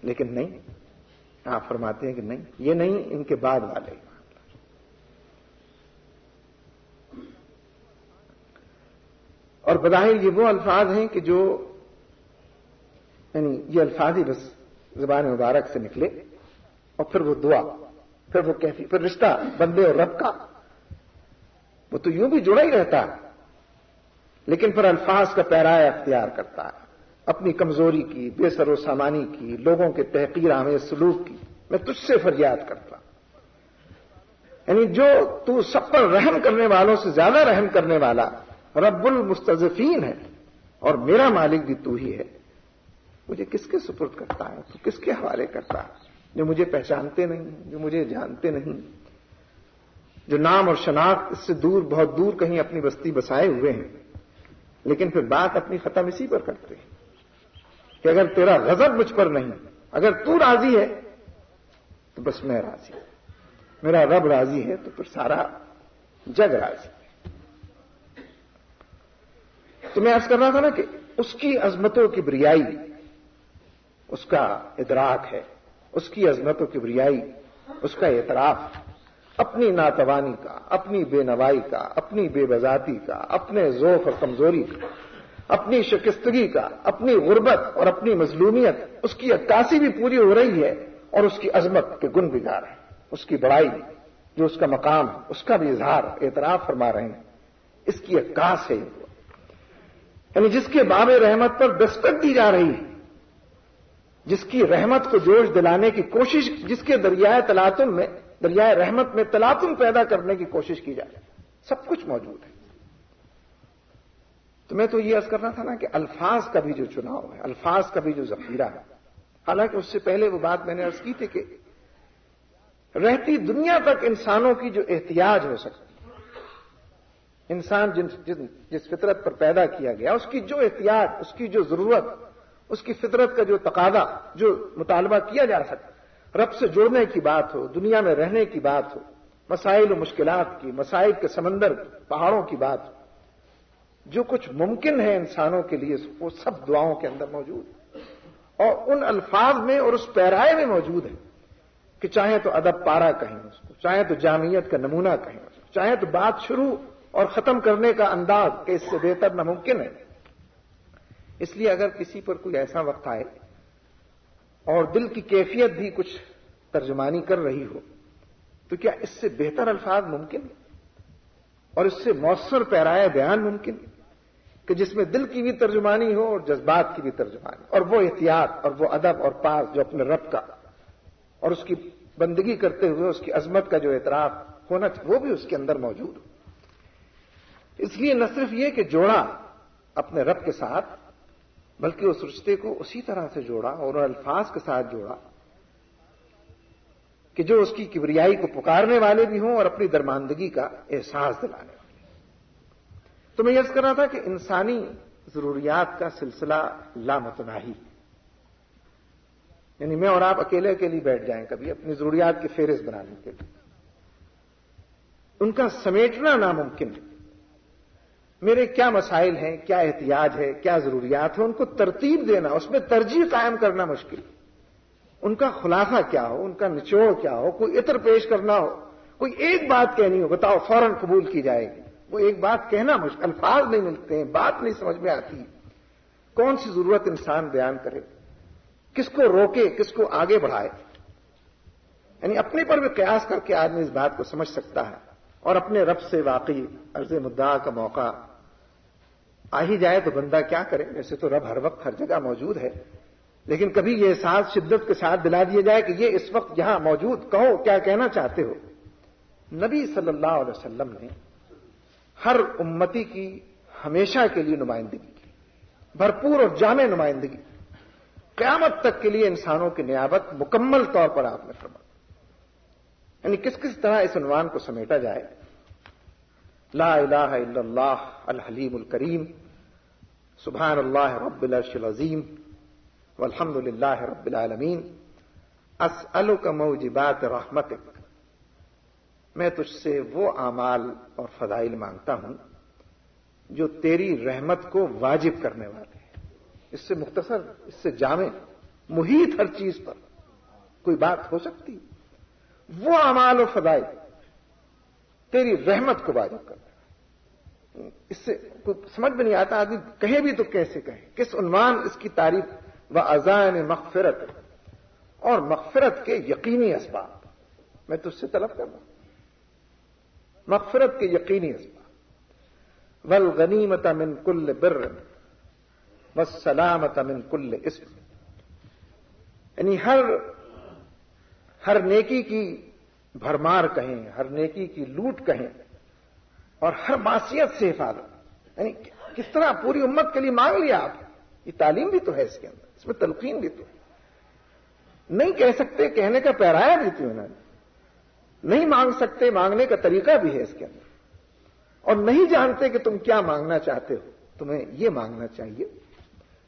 لیکن نہیں، آپ فرماتے ہیں کہ نہیں، یہ نہیں، ان کے بعد والے. اور بظاہر یہ وہ الفاظ ہیں کہ جو، یعنی یہ الفاظ ہی بس زبان مبارک سے نکلے، اور پھر وہ دعا، پھر وہ کیفی، پھر رشتہ بندے اور رب کا وہ تو یوں بھی جڑا ہی رہتا ہے، لیکن پھر الفاظ کا پیرایا اختیار کرتا ہے. اپنی کمزوری کی، بے سر و سامانی کی، لوگوں کے تحقیر آمیز سلوک کی، میں تجھ سے فریاد کرتا ہوں۔ یعنی جو تو سب پر رحم کرنے والوں سے زیادہ رحم کرنے والا رب المستضعفین ہے اور میرا مالک بھی تو ہی ہے، مجھے کس کے سپرد کرتا ہے، تو کس کے حوالے کرتا ہے، جو مجھے پہچانتے نہیں، جو مجھے جانتے نہیں، جو نام اور شناخت اس سے دور، بہت دور کہیں اپنی بستی بسائے ہوئے ہیں، لیکن پھر بات اپنی ختم اسی پر کرتے ہیں کہ اگر تیرا غضب مجھ پر نہیں، اگر تو راضی ہے تو بس میں راضی ہوں، میرا رب راضی ہے تو پھر سارا جگ راضی ہے۔ تو میں عرض کر رہا تھا نا کہ اس کی عظمتوں کی بریائی اس کا ادراک ہے، اس کی عظمتوں کی بریائی اس کا اعتراف، اپنی ناتوانی کا، اپنی بے نوائی کا، اپنی بے بذاتی کا، اپنے ضعف اور کمزوری کا، اپنی شکستگی کا، اپنی غربت اور اپنی مظلومیت، اس کی عکاسی بھی پوری ہو رہی ہے اور اس کی عظمت کے گن بھی گا رہے ہیں، اس کی بڑائی جو اس کا مقام ہے اس کا بھی اظہار اعتراف فرما رہے ہیں، اس کی عکاس ہے یہ، یعنی جس کے باب رحمت پر دستک دی جا رہی ہے، جس کی رحمت کو جوش دلانے کی کوشش، جس کے دریائے رحمت میں تلاطم پیدا کرنے کی کوشش کی جائے، سب کچھ موجود ہے۔ تو میں تو یہ عرض کرنا تھا نا کہ الفاظ کا بھی جو چناؤ ہے، الفاظ کا بھی جو ذخیرہ ہے، حالانکہ اس سے پہلے وہ بات میں نے عرض کی تھی کہ رہتی دنیا تک انسانوں کی جو احتیاج ہو سکتی، انسان جس فطرت پر پیدا کیا گیا اس کی جو احتیاج، اس کی جو ضرورت، اس کی فطرت کا جو تقاضا، جو مطالبہ کیا جا سکتا، رب سے جڑنے کی بات ہو، دنیا میں رہنے کی بات ہو، مسائل و مشکلات کی، مسائل کے سمندر کی، پہاڑوں کی بات ہو، جو کچھ ممکن ہے انسانوں کے لیے وہ سب دعاؤں کے اندر موجود ہے اور ان الفاظ میں اور اس پیرائے میں موجود ہے کہ چاہے تو ادب پارا کہیں اس کو، چاہے تو جامعیت کا نمونہ کہیں اس کو، چاہے تو بات شروع اور ختم کرنے کا انداز کہ اس سے بہتر ناممکن ہے۔ اس لیے اگر کسی پر کوئی ایسا وقت آئے اور دل کی کیفیت بھی کچھ ترجمانی کر رہی ہو تو کیا اس سے بہتر الفاظ ممکن ہے اور اس سے مؤثر پیرائے بیان ممکن ہے کہ جس میں دل کی بھی ترجمانی ہو اور جذبات کی بھی ترجمانی، اور وہ احتیاط اور وہ ادب اور پاس جو اپنے رب کا اور اس کی بندگی کرتے ہوئے اس کی عظمت کا جو اعتراف ہونا وہ بھی اس کے اندر موجود ہو۔ اس لیے نہ صرف یہ کہ جوڑا اپنے رب کے ساتھ، بلکہ اس رشتے کو اسی طرح سے جوڑا اور الفاظ کے ساتھ جوڑا کہ جو اس کی کبریائی کو پکارنے والے بھی ہوں اور اپنی درماندگی کا احساس دلانے والے۔ تو میں یہ عرض کر رہا تھا کہ انسانی ضروریات کا سلسلہ لامتناہی، یعنی میں اور آپ اکیلے اکیلے بیٹھ جائیں کبھی اپنی ضروریات کی فہرست بنانے کے لیے، ان کا سمیٹنا ناممکن ہے۔ میرے کیا مسائل ہیں، کیا احتیاج ہے، کیا ضروریات ہیں، ان کو ترتیب دینا، اس میں ترجیح قائم کرنا مشکل، ان کا خلاصہ کیا ہو، ان کا نچوڑ کیا ہو، کوئی عطر پیش کرنا ہو، کوئی ایک بات کہنی ہو، بتاؤ فوراً قبول کی جائے گی، وہ ایک بات کہنا مشکل، الفاظ نہیں ملتے ہیں، بات نہیں سمجھ میں آتی، کون سی ضرورت انسان بیان کرے، کس کو روکے، کس کو آگے بڑھائے، یعنی اپنے پر بھی قیاس کر کے آدمی اس بات کو سمجھ سکتا ہے، اور اپنے رب سے واقعی عرض مدعا کا موقع آ ہی جائے تو بندہ کیا کرے، ویسے تو رب ہر وقت ہر جگہ موجود ہے، لیکن کبھی یہ احساس شدت کے ساتھ دلا دیا جائے کہ یہ اس وقت یہاں موجود، کہو کیا کہنا چاہتے ہو۔ نبی صلی اللہ علیہ وسلم نے ہر امتی کی ہمیشہ کے لیے نمائندگی کی، بھرپور اور جامع نمائندگی، قیامت تک کے لیے انسانوں کی نیابت مکمل طور پر آپ نے فرمایا، یعنی کس کس طرح اس عنوان کو سمیٹا جائے، لا الہ الا اللہ الحلیم الکریم، سبحان اللہ رب العرش العظیم، والحمد للہ رب العالمین، اسألک موجبات رحمتک، میں تجھ سے وہ اعمال اور فضائل مانگتا ہوں جو تیری رحمت کو واجب کرنے والے ہیں۔ اس سے مختصر، اس سے جامع، محیط ہر چیز پر کوئی بات ہو سکتی؟ وہ اعمال و فضائل تیری رحمت کو واجب کرنا، اس سے کوئی سمجھ میں نہیں آتا، آدمی کہے بھی تو کیسے کہے، کس عنوان اس کی تعریف، وَأَذَانِ مغفرت، اور مغفرت کے یقینی اسباب میں تجھ سے طلب کروں، مغفرت کے یقینی اسباب، وَالْغَنِیمَةَ مِنْ كُلِّ بِرٍّ، والسلامة من کل اسم. یعنی ہر نیکی کی بھرمار کہیں، ہر نیکی کی لوٹ کہیں، اور ہر معصیت سے حفاظت. یعنی کس طرح پوری امت کے لیے مانگ لیا آپ. یہ تعلیم بھی تو ہے اس کے اندر، اس میں تلقین بھی تو ہے. نہیں کہہ سکتے، کہنے کا پیرایا بھی تو انہوں نے. نہیں مانگ سکتے، مانگنے کا طریقہ بھی ہے اس کے اندر. اور نہیں جانتے کہ تم کیا مانگنا چاہتے ہو، تمہیں یہ مانگنا چاہیے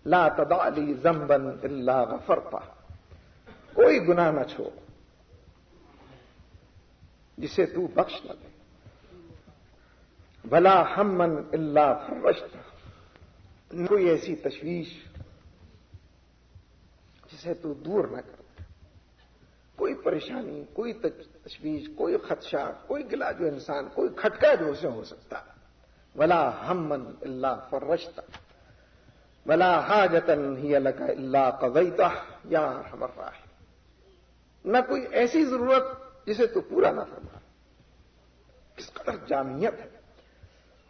لا تدع لی ذنبا الا غفرتہ. کوئی گناہ نہ چھوڑ جسے تو بخش نہ دے. ولا ہما الا فرجتہ. کوئی ایسی تشویش جسے تو دور نہ کر. کوئی پریشانی، کوئی تشویش، کوئی خدشہ، کوئی گلا جو انسان، کوئی کھٹکا جو اسے ہو سکتا. ولا ہما الا فرجتہ ولا حاجۃ ہی لک الا قضیتہ یا ارحم الراحمین. نہ کوئی ایسی ضرورت جسے تو پورا نہ فرما. کس قدر جامعیت ہے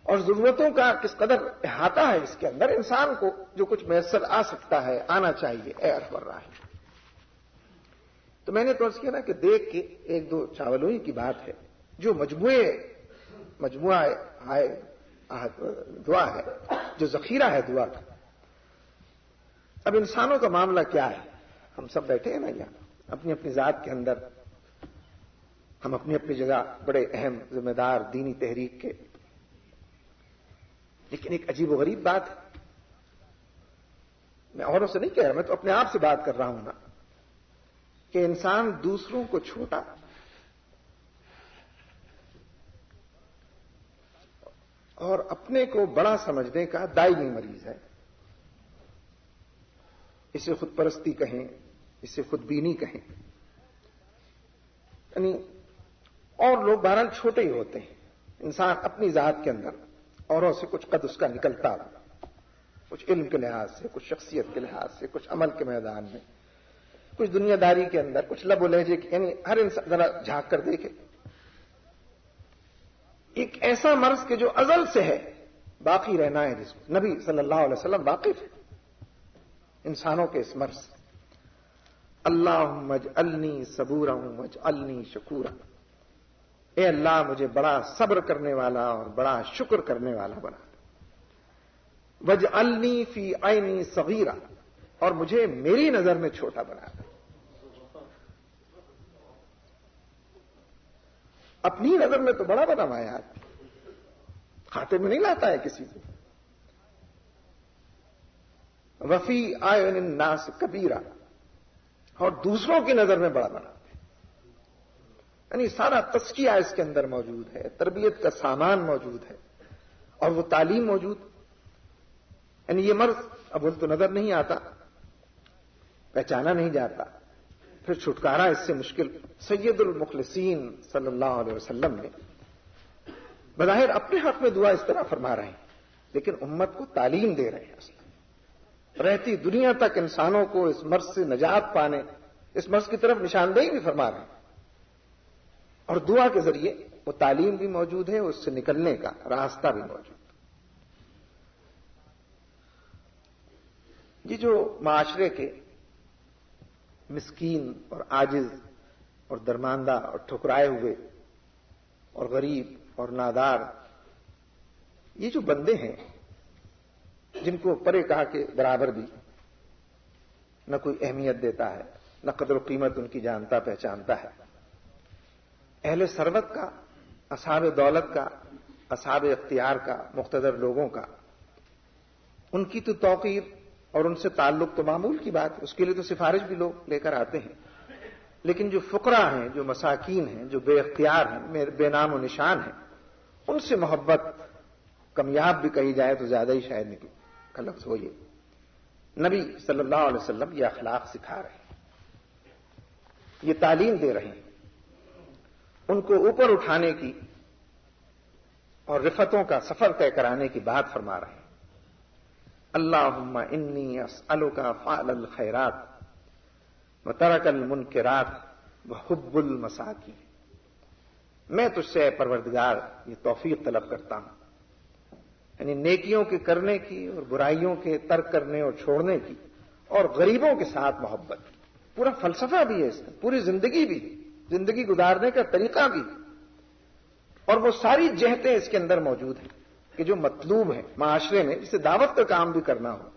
اور ضرورتوں کا کس قدر احاطہ ہے اس کے اندر. انسان کو جو کچھ میسر آ سکتا ہے آنا چاہیے. اے ارحم الراحمین. تو میں نے تو عرض کیا نا کہ دیکھ کے ایک دو چاولوئی کی بات ہے جو مجموعہ دعا ہے، جو ذخیرہ ہے دعا کا. اب انسانوں کا معاملہ کیا ہے؟ ہم سب بیٹھے ہیں نا یہاں اپنی اپنی ذات کے اندر. ہم اپنی اپنی جگہ بڑے اہم ذمہ دار دینی تحریک کے. لیکن ایک عجیب و غریب بات ہے، میں اوروں سے نہیں کہہ رہا، میں تو اپنے آپ سے بات کر رہا ہوں نا، کہ انسان دوسروں کو چھوٹا اور اپنے کو بڑا سمجھنے کا دائمی مریض ہے. اسے خود پرستی کہیں، اسے خود بینی کہیں. یعنی اور لوگ بہرحال چھوٹے ہی ہوتے ہیں. انسان اپنی ذات کے اندر اوروں سے کچھ قد اس کا نکلتا ہو، کچھ علم کے لحاظ سے، کچھ شخصیت کے لحاظ سے، کچھ عمل کے میدان میں، کچھ دنیا داری کے اندر، کچھ لب و لہجے کے. یعنی ہر انسان ذرا جھانک کر دیکھے. ایک ایسا مرض کہ جو ازل سے ہے، باقی رہنا ہے، جس کو نبی صلی اللہ علیہ وسلم واقف ہے انسانوں کے اس مرض. اللہم اجعلنی صبورا واجعلنی شکورا. اے اللہ مجھے بڑا صبر کرنے والا اور بڑا شکر کرنے والا بنا دے. واجعلنی فی عینی صغیرا. اور مجھے میری نظر میں چھوٹا بنا دے. اپنی نظر میں تو بڑا بنا ہوا ہے آدمی، کھاتے میں نہیں لاتا ہے کسی کو. وفی اعین الناس کبیرا. اور دوسروں کی نظر میں بڑا بنا. یعنی سارا تزکیہ اس کے اندر موجود ہے، تربیت کا سامان موجود ہے، اور وہ تعلیم موجود. یعنی یہ مرض اب تو نظر نہیں آتا، پہچانا نہیں جاتا، پھر چھٹکارا اس سے مشکل. سید المخلصین صلی اللہ علیہ وسلم نے بظاہر اپنے حق میں دعا اس طرح فرما رہے ہیں، لیکن امت کو تعلیم دے رہے ہیں. اصلا رہتی دنیا تک انسانوں کو اس مرض سے نجات پانے، اس مرض کی طرف نشاندہی بھی فرما رہے ہیں. اور دعا کے ذریعے وہ تعلیم بھی موجود ہے، اس سے نکلنے کا راستہ بھی موجود. یہ جو معاشرے کے مسکین اور عاجز اور درماندہ اور ٹھکرائے ہوئے اور غریب اور نادار یہ جو بندے ہیں، جن کو پرے کہا کہ برابر بھی نہ کوئی اہمیت دیتا ہے، نہ قدر و قیمت ان کی جانتا پہچانتا ہے. اہل ثروت کا، اصحاب دولت کا، اصحاب اختیار کا، مقتدر لوگوں کا، ان کی تو توقیر اور ان سے تعلق تو معمول کی بات ہے، اس کے لیے تو سفارش بھی لوگ لے کر آتے ہیں. لیکن جو فقراء ہیں، جو مساکین ہیں، جو بے اختیار ہیں، بے نام و نشان ہیں، ان سے محبت کمیاب بھی کہی جائے تو زیادہ ہی شاید نکلے کا لفظ ہو. یہ نبی صلی اللہ علیہ وسلم یہ اخلاق سکھا رہے ہیں، یہ تعلیم دے رہے ہیں، ان کو اوپر اٹھانے کی اور رفتوں کا سفر طے کرانے کی بات فرما رہے ہیں. اللہم انی اسألک فعل الخیرات وترک المنکرات وحب المساکین. میں تجھ سے پروردگار یہ توفیق طلب کرتا ہوں، یعنی نیکیوں کے کرنے کی اور برائیوں کے ترک کرنے اور چھوڑنے کی، اور غریبوں کے ساتھ محبت. پورا فلسفہ بھی ہے اس کا، پوری زندگی بھی، زندگی گزارنے کا طریقہ بھی، اور وہ ساری جہتیں اس کے اندر موجود ہیں کہ جو مطلوب ہے معاشرے میں، جسے دعوت کا کام بھی کرنا ہو،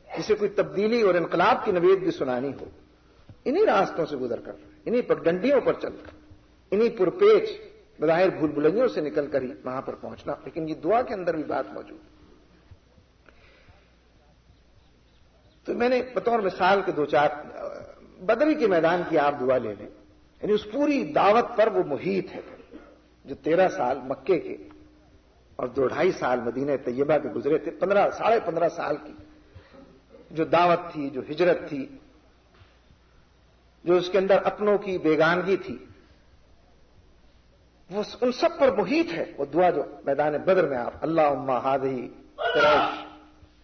جسے کوئی تبدیلی اور انقلاب کی نوید بھی سنانی ہو. انہی راستوں سے گزر کر، انہی پگڈنڈیوں پر چل کر، انہی پرپیچ بظاہر بھول بھلائیوں سے نکل کر ہی وہاں پر پہنچنا. لیکن یہ دعا کے اندر بھی بات موجود ہے. تو میں نے بطور مثال کے 2-4 بدری کے میدان کی آپ دعا لے لیں، یعنی اس پوری دعوت پر وہ محیط ہے جو 13 سال مکے کے اور 2-2.5 سال مدینہ طیبہ کے گزرے تھے. 15 سال کی جو دعوت تھی، جو ہجرت تھی، جو اس کے اندر اپنوں کی بیگانگی تھی، وہ ان سب پر محیط ہے وہ دعا جو میدان بدر میں آپ اللہم ہذہ قریش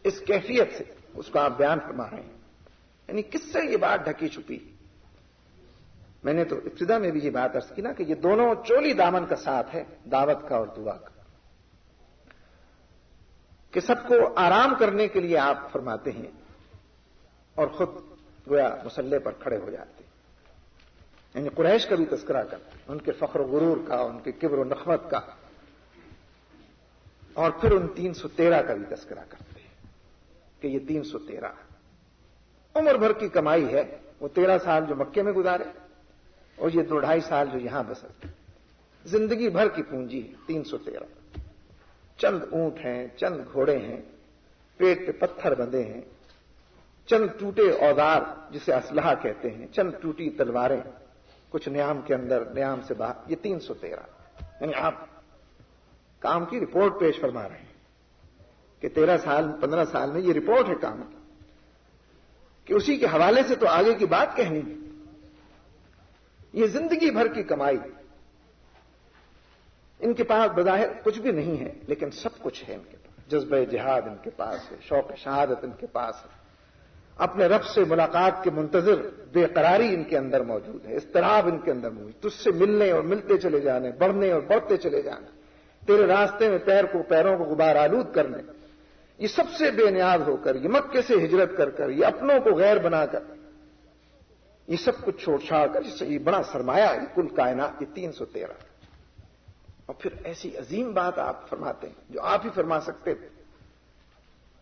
اس کیفیت سے اس کو آپ بیان فرما رہے ہیں. یعنی کس سے یہ بات ڈھکی چھپی؟ میں نے تو ابتدا میں بھی یہ بات عرض کی نا کہ یہ دونوں چولی دامن کا ساتھ ہے، دعوت کا اور دعا کا، کہ سب کو آرام کرنے کے لیے آپ فرماتے ہیں اور خود گویا مسلح پر کھڑے ہو جاتے ہیں. یعنی قریش کا بھی تذکرہ کرتے ہیں، ان کے فخر و غرور کا، ان کے کبر و نخوت کا، اور پھر ان 313 کا بھی تذکرہ کرتے ہیں کہ یہ 313 عمر بھر کی کمائی ہے. وہ 13 سال جو مکے میں گزارے اور یہ 2-2.5 سال جو یہاں بسر، زندگی بھر کی پونجی ہے 313. چند اونٹ ہیں، چند گھوڑے ہیں، پیٹ پہ پتھر بندھے ہیں، چند ٹوٹے اوزار جسے اسلحہ کہتے ہیں، چند ٹوٹی تلواریں، کچھ نیام کے اندر نیام سے باہر، یہ 313. یعنی آپ کام کی رپورٹ پیش فرما رہے ہیں کہ 15 سال میں یہ رپورٹ ہے کام کی، کہ اسی کے حوالے سے تو آگے کی بات کہنی ہے. یہ زندگی بھر کی کمائی، ان کے پاس بظاہر کچھ بھی نہیں ہے لیکن سب کچھ ہے ان کے پاس. جذبہ جہاد ان کے پاس ہے، شوق شہادت ان کے پاس ہے، اپنے رب سے ملاقات کے منتظر بے قراری ان کے اندر موجود ہے، اضطراب ان کے اندر موجود، تجھ سے ملنے اور ملتے چلے جانے، بڑھنے اور بڑھتے چلے جانے، تیرے راستے میں پیروں کو غبار آلود کرنے. یہ سب سے بے نیاز ہو کر، یہ مکے سے ہجرت کر کر، یہ اپنوں کو غیر بنا کر، یہ سب کچھ چھوڑ چھاڑ کر، یہ بڑا سرمایہ ہے کل کائنات، یہ 313. اور پھر ایسی عظیم بات آپ فرماتے ہیں جو آپ ہی فرما سکتے تھے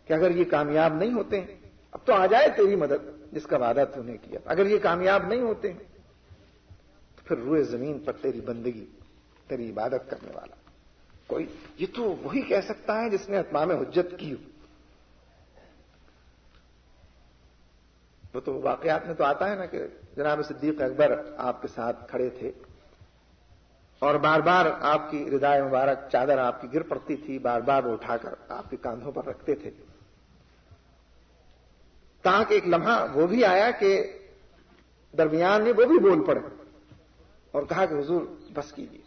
کہ اگر یہ کامیاب نہیں ہوتے ہیں، اب تو آ جائے تیری مدد جس کا وعدہ تو نے کیا، اگر یہ کامیاب نہیں ہوتے ہیں تو پھر روئے زمین پر تیری بندگی، تیری عبادت کرنے والا کوئی، یہ تو وہی کہہ سکتا ہے جس نے اتمام حجت کی ہو. وہ تو واقعات میں تو آتا ہے نا کہ جناب صدیق اکبر آپ کے ساتھ کھڑے تھے اور بار بار آپ کی ردائے مبارک چادر آپ کی گر پڑتی تھی، بار بار وہ اٹھا کر آپ کے کاندھوں پر رکھتے تھے، تاکہ ایک لمحہ وہ بھی آیا کہ درمیان میں وہ بھی بول پڑے اور کہا کہ حضور بس کیجیے،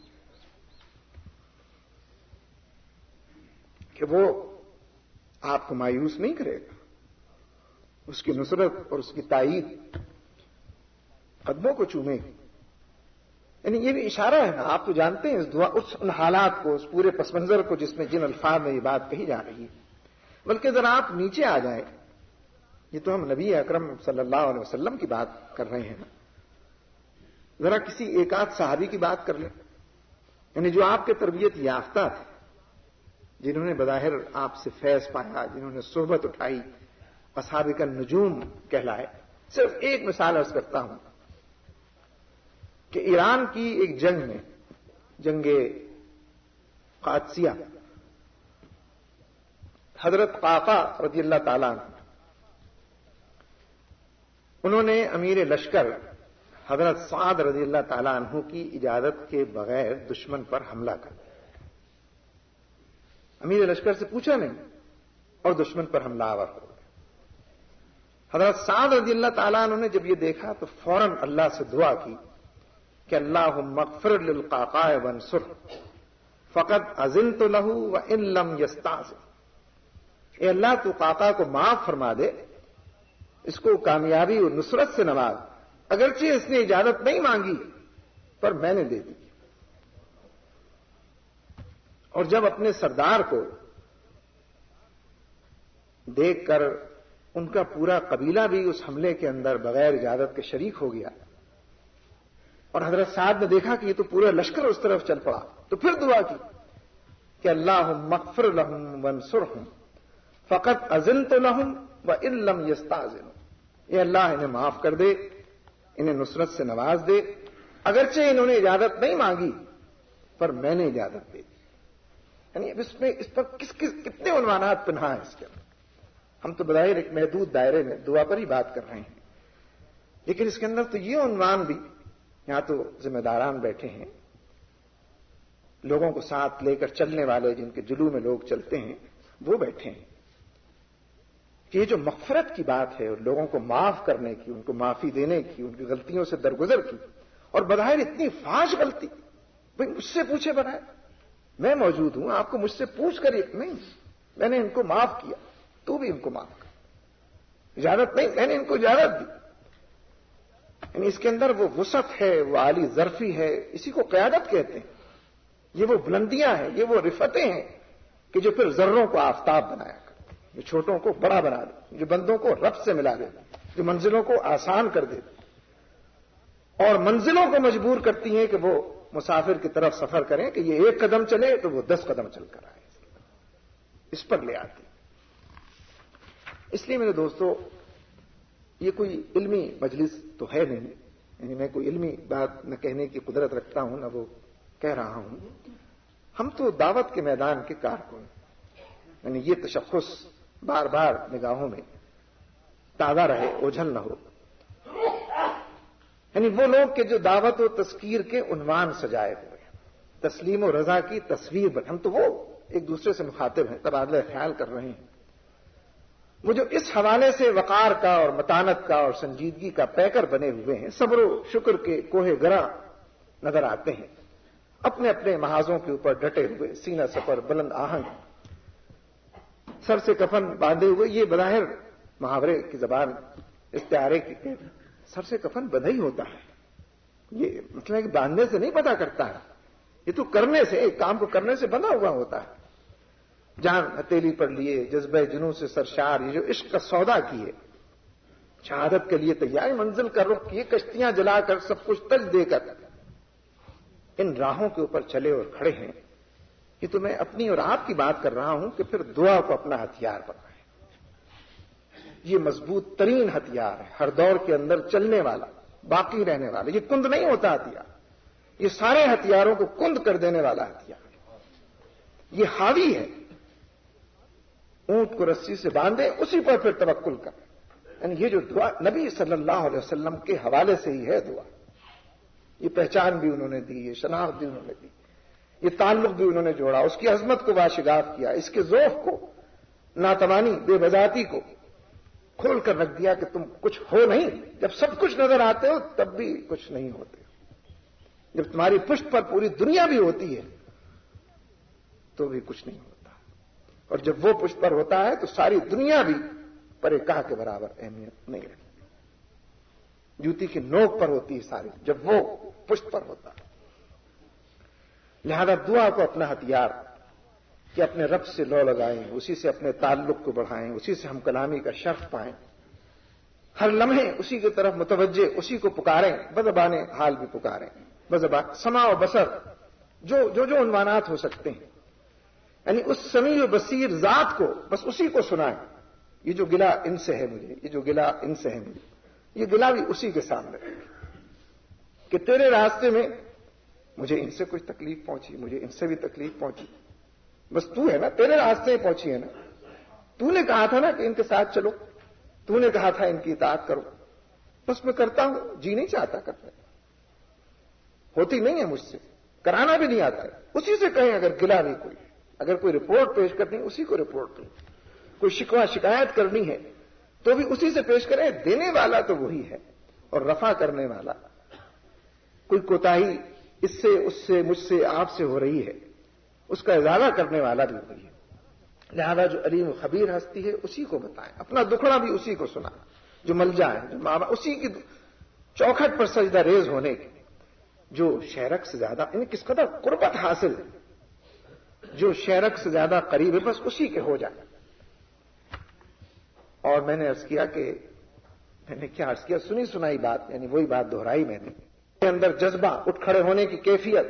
کہ وہ آپ کو مایوس نہیں کرے گا، اس کی نصرت اور اس کی تائید قدموں کو چومے گی. یعنی یہ بھی اشارہ ہے نا، آپ تو جانتے ہیں اس دعا، ان حالات کو، اس پورے پس منظر کو جس میں جن الفاظ میں یہ بات کہی جا رہی ہے. بلکہ ذرا آپ نیچے آ جائیں، یہ تو ہم نبی اکرم صلی اللہ علیہ وسلم کی بات کر رہے ہیں نا، ذرا کسی ایک آدھ صحابی کی بات کر لیں، یعنی جو آپ کے تربیت یافتہ تھے، جنہوں نے بظاہر آپ سے فیض پایا، جنہوں نے صحبت اٹھائی، اصحاب کا نجوم کہلائے. صرف ایک مثال عرض کرتا ہوں کہ ایران کی ایک جنگ میں، جنگ قادسیہ، حضرت قعقاع رضی اللہ تعالیٰ عنہ، انہوں نے امیر لشکر حضرت سعد رضی اللہ تعالیٰ عنہ کی اجازت کے بغیر دشمن پر حملہ کر دیا. امیر لشکر سے پوچھا نہیں اور دشمن پر حملہ آور ہو گیا. حضرت سعد رضی اللہ تعالیٰ عنہ نے جب یہ دیکھا تو فوراً اللہ سے دعا کی کہ اللہم اغفر للقعقاع وانصر فقد اذنت له وان لم يستعذ. اے اللہ تو قعقاع کو معاف فرما دے، اس کو کامیابی اور نصرت سے نواز، اگرچہ اس نے اجازت نہیں مانگی پر میں نے دے دی. اور جب اپنے سردار کو دیکھ کر ان کا پورا قبیلہ بھی اس حملے کے اندر بغیر اجازت کے شریک ہو گیا، اور حضرت سعد نے دیکھا کہ یہ تو پورا لشکر اس طرف چل پڑا، تو پھر دعا کی کہ اللہم اغفر لہم وانصرہم فقط اذنت لہم وان لم یستاذنوا، اے اللہ انہیں معاف کر دے، انہیں نصرت سے نواز دے، اگرچہ انہوں نے اجازت نہیں مانگی پر میں نے اجازت دے دی۔ یعنی اس پر کتنے عنوانات پنہا ہیں اس کے اندر۔ ہم تو بظاہر ایک محدود دائرے میں دعا پر ہی بات کر رہے ہیں، لیکن اس کے اندر تو یہ عنوان بھی، یہاں تو ذمہ داران بیٹھے ہیں، لوگوں کو ساتھ لے کر چلنے والے، جن کے جلو میں لوگ چلتے ہیں وہ بیٹھے ہیں، کہ یہ جو مغفرت کی بات ہے اور لوگوں کو معاف کرنے کی، ان کو معافی دینے کی، ان کی غلطیوں سے درگزر کی، اور بظاہر اتنی فاش غلطی، بھائی مجھ سے پوچھے بظاہر میں موجود ہوں، آپ کو مجھ سے پوچھ کر نہیں، میں نے ان کو معاف کیا، تو بھی ان کو معاف کر، اجازت نہیں، میں نے ان کو اجازت دی۔ یعنی اس کے اندر وہ وسعت ہے، وہ عالی ظرفی ہے، اسی کو قیادت کہتے ہیں۔ یہ وہ بلندیاں ہیں، یہ وہ رفتیں ہیں کہ جو پھر ذروں کو آفتاب بنایا کرتے، جو چھوٹوں کو بڑا بنا دے، جو بندوں کو رب سے ملا دے، جو منزلوں کو آسان کر دے، اور منزلوں کو مجبور کرتی ہیں کہ وہ مسافر کی طرف سفر کریں کہ یہ 1 قدم چلے تو وہ 10 قدم چل کر آئے، اس پر لے آتی۔ اس لیے میرے دوستو، یہ کوئی علمی مجلس تو ہے نہیں، یعنی میں کوئی علمی بات نہ کہنے کی قدرت رکھتا ہوں نہ وہ کہہ رہا ہوں، ہم تو دعوت کے میدان کے کارکن، یعنی یہ تشخص بار بار نگاہوں میں تازہ رہے، اوجھل نہ ہو، یعنی وہ لوگ کہ جو دعوت و تذکیر کے عنوان سجائے ہوئے ہیں، تسلیم و رضا کی تصویر بن، ہم تو وہ ایک دوسرے سے مخاطب ہیں، تبادلہ خیال کر رہے ہیں، وہ جو اس حوالے سے وقار کا اور متانت کا اور سنجیدگی کا پیکر بنے ہوئے ہیں، صبر و شکر کے کوہ گراں نظر آتے ہیں، اپنے اپنے محاذوں کے اوپر ڈٹے ہوئے، سینہ سپر، بلند آہنگ، سر سے کفن باندھے ہوئے، یہ بظاہر محاورے کی زبان استعارے کی، سر سے کفن بندھا ہی ہوتا ہے، یہ مطلب ہے کہ باندھنے سے نہیں پتہ کرتا ہے، یہ تو کرنے سے، ایک کام کو کرنے سے بندھا ہوا ہوتا ہے۔ جان ہتھیلی پر لیے، جذبہ جنوں سے سرشار، یہ جو عشق کا سودا کیے، شہادت کے لیے تیار، منزل کا رخ کیے، کشتیاں جلا کر، سب کچھ تج دے کر ان راہوں کے اوپر چلے اور کھڑے ہیں۔ یہ تو میں اپنی اور آپ کی بات کر رہا ہوں کہ پھر دعا کو اپنا ہتھیار بنائیں۔ یہ مضبوط ترین ہتھیار ہے، ہر دور کے اندر چلنے والا، باقی رہنے والا، یہ کند نہیں ہوتا ہتھیار، یہ سارے ہتھیاروں کو کند کر دینے والا ہتھیار، یہ حاوی ہے، اونٹ کو رسی سے باندھے، اسی پر پھر توکل کر، یعنی یہ جو دعا نبی صلی اللہ علیہ وسلم کے حوالے سے ہی ہے دعا، یہ پہچان بھی انہوں نے دی، یہ شناخت بھی انہوں نے دی، یہ تعلق بھی انہوں نے جوڑا، اس کی عظمت کو واشگاف کیا، اس کے ذوق کو، ناتوانی، بے بذاتی کو کھول کر رکھ دیا کہ تم کچھ ہو نہیں، جب سب کچھ نظر آتے ہو تب بھی کچھ نہیں ہوتے، جب تمہاری پشت پر پوری دنیا بھی ہوتی ہے تو بھی کچھ نہیں ہوتا، اور جب وہ پشت پر ہوتا ہے تو ساری دنیا بھی پرے کہا کے برابر اہمیت نہیں رکھتی، جوتی کی نوک پر ہوتی ہے ساری، جب وہ پشت پر ہوتا ہے۔ لہذا دعا کو اپنا ہتھیار کہ اپنے رب سے لو لگائیں، اسی سے اپنے تعلق کو بڑھائیں، اسی سے ہم کلامی کا شرف پائیں، ہر لمحے اسی کی طرف متوجہ، اسی کو پکاریں، بزبان حال بھی پکاریں، بزبان سماع و بصر، جو عنوانات ہو سکتے ہیں، یعنی اس سمیع و بصیر ذات کو بس اسی کو سنائیں۔ یہ جو گلہ ان سے ہے مجھے، یہ جو گلہ ان سے ہے مجھے، یہ گلہ بھی اسی کے سامنے کہ تیرے راستے میں مجھے ان سے کچھ تکلیف پہنچی، مجھے ان سے بھی تکلیف پہنچی، بس تو ہے نا، تیرے راستے پہنچی ہے نا، تو نے کہا تھا نا کہ ان کے ساتھ چلو، تو نے کہا تھا ان کی اطاعت کرو، بس میں کرتا ہوں، جی نہیں چاہتا کرنے، ہوتی نہیں ہے مجھ سے، کرانا بھی نہیں آتا ہے، اسی سے کہیں اگر گلہ بھی کوئی، اگر کوئی رپورٹ پیش کرنی اسی کو رپورٹ کریں، کوئی شکوہ شکایت کرنی ہے تو بھی اسی سے پیش کریں، دینے والا تو وہی ہے، اور رفع کرنے والا، کوئی کوتاہی اس سے اس سے مجھ سے آپ سے ہو رہی ہے اس کا ازالہ کرنے والا بھی وہی ہے۔ لہذا جو علیم و خبیر ہستی ہے اسی کو بتائیں، اپنا دکھڑا بھی اسی کو سنا، جو ملجا ہے، جو ماں اسی کی چوکھٹ پر سجدہ ریز ہونے کی، جو شہرک سے زیادہ، یعنی کس قدر قربت حاصل ہے، جو شہرک سے زیادہ قریب ہے، بس اسی کے ہو جائے۔ اور میں نے عرض کیا کہ میں نے کیا عرض کیا، سنی سنائی بات، یعنی وہی بات دہرائی میں نے. اندر جذبہ، اٹھ کھڑے ہونے کی کیفیت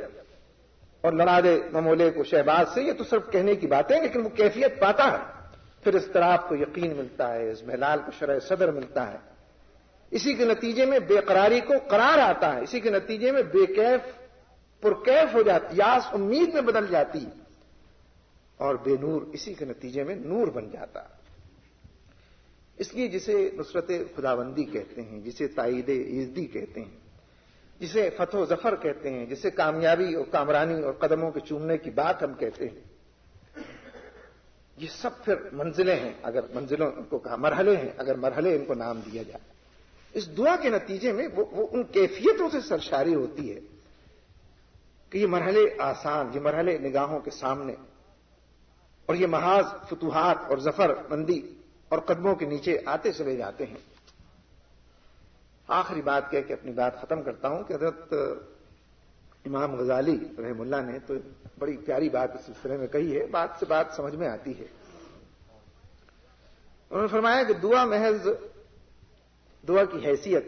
اور لڑا دے ممولے کو شہباز سے، یہ تو صرف کہنے کی باتیں، لیکن وہ کیفیت پاتا ہے. پھر اضطراب کو یقین ملتا ہے، اضمحلال کو شرح صدر ملتا ہے. اسی کے نتیجے میں بے قراری کو قرار آتا ہے. اسی کے نتیجے میں بے کیف پرکیف ہو جاتی، یاس امید میں بدل جاتی، اور بے نور اسی کے نتیجے میں نور بن جاتا. اس لیے جسے نصرت خداوندی کہتے ہیں، جسے تائید ایزدی کہتے ہیں، جسے فتح و ظفر کہتے ہیں، جسے کامیابی اور کامرانی اور قدموں کے چومنے کی بات ہم کہتے ہیں، یہ سب پھر منزلیں ہیں، اگر منزلوں کو کہا، مرحلے ہیں اگر مرحلے ان کو نام دیا جائے. اس دعا کے نتیجے میں وہ ان کیفیتوں سے سرشاری ہوتی ہے کہ یہ مرحلے آسان، یہ مرحلے نگاہوں کے سامنے، اور یہ محاذ فتوحات اور ظفر مندی اور قدموں کے نیچے آتے چلے جاتے ہیں. آخری بات کہہ کے اپنی بات ختم کرتا ہوں کہ حضرت امام غزالی رحم اللہ نے تو بڑی پیاری بات اس سلسلے میں کہی ہے، بات سے بات سمجھ میں آتی ہے. انہوں نے فرمایا کہ دعا محض، دعا کی حیثیت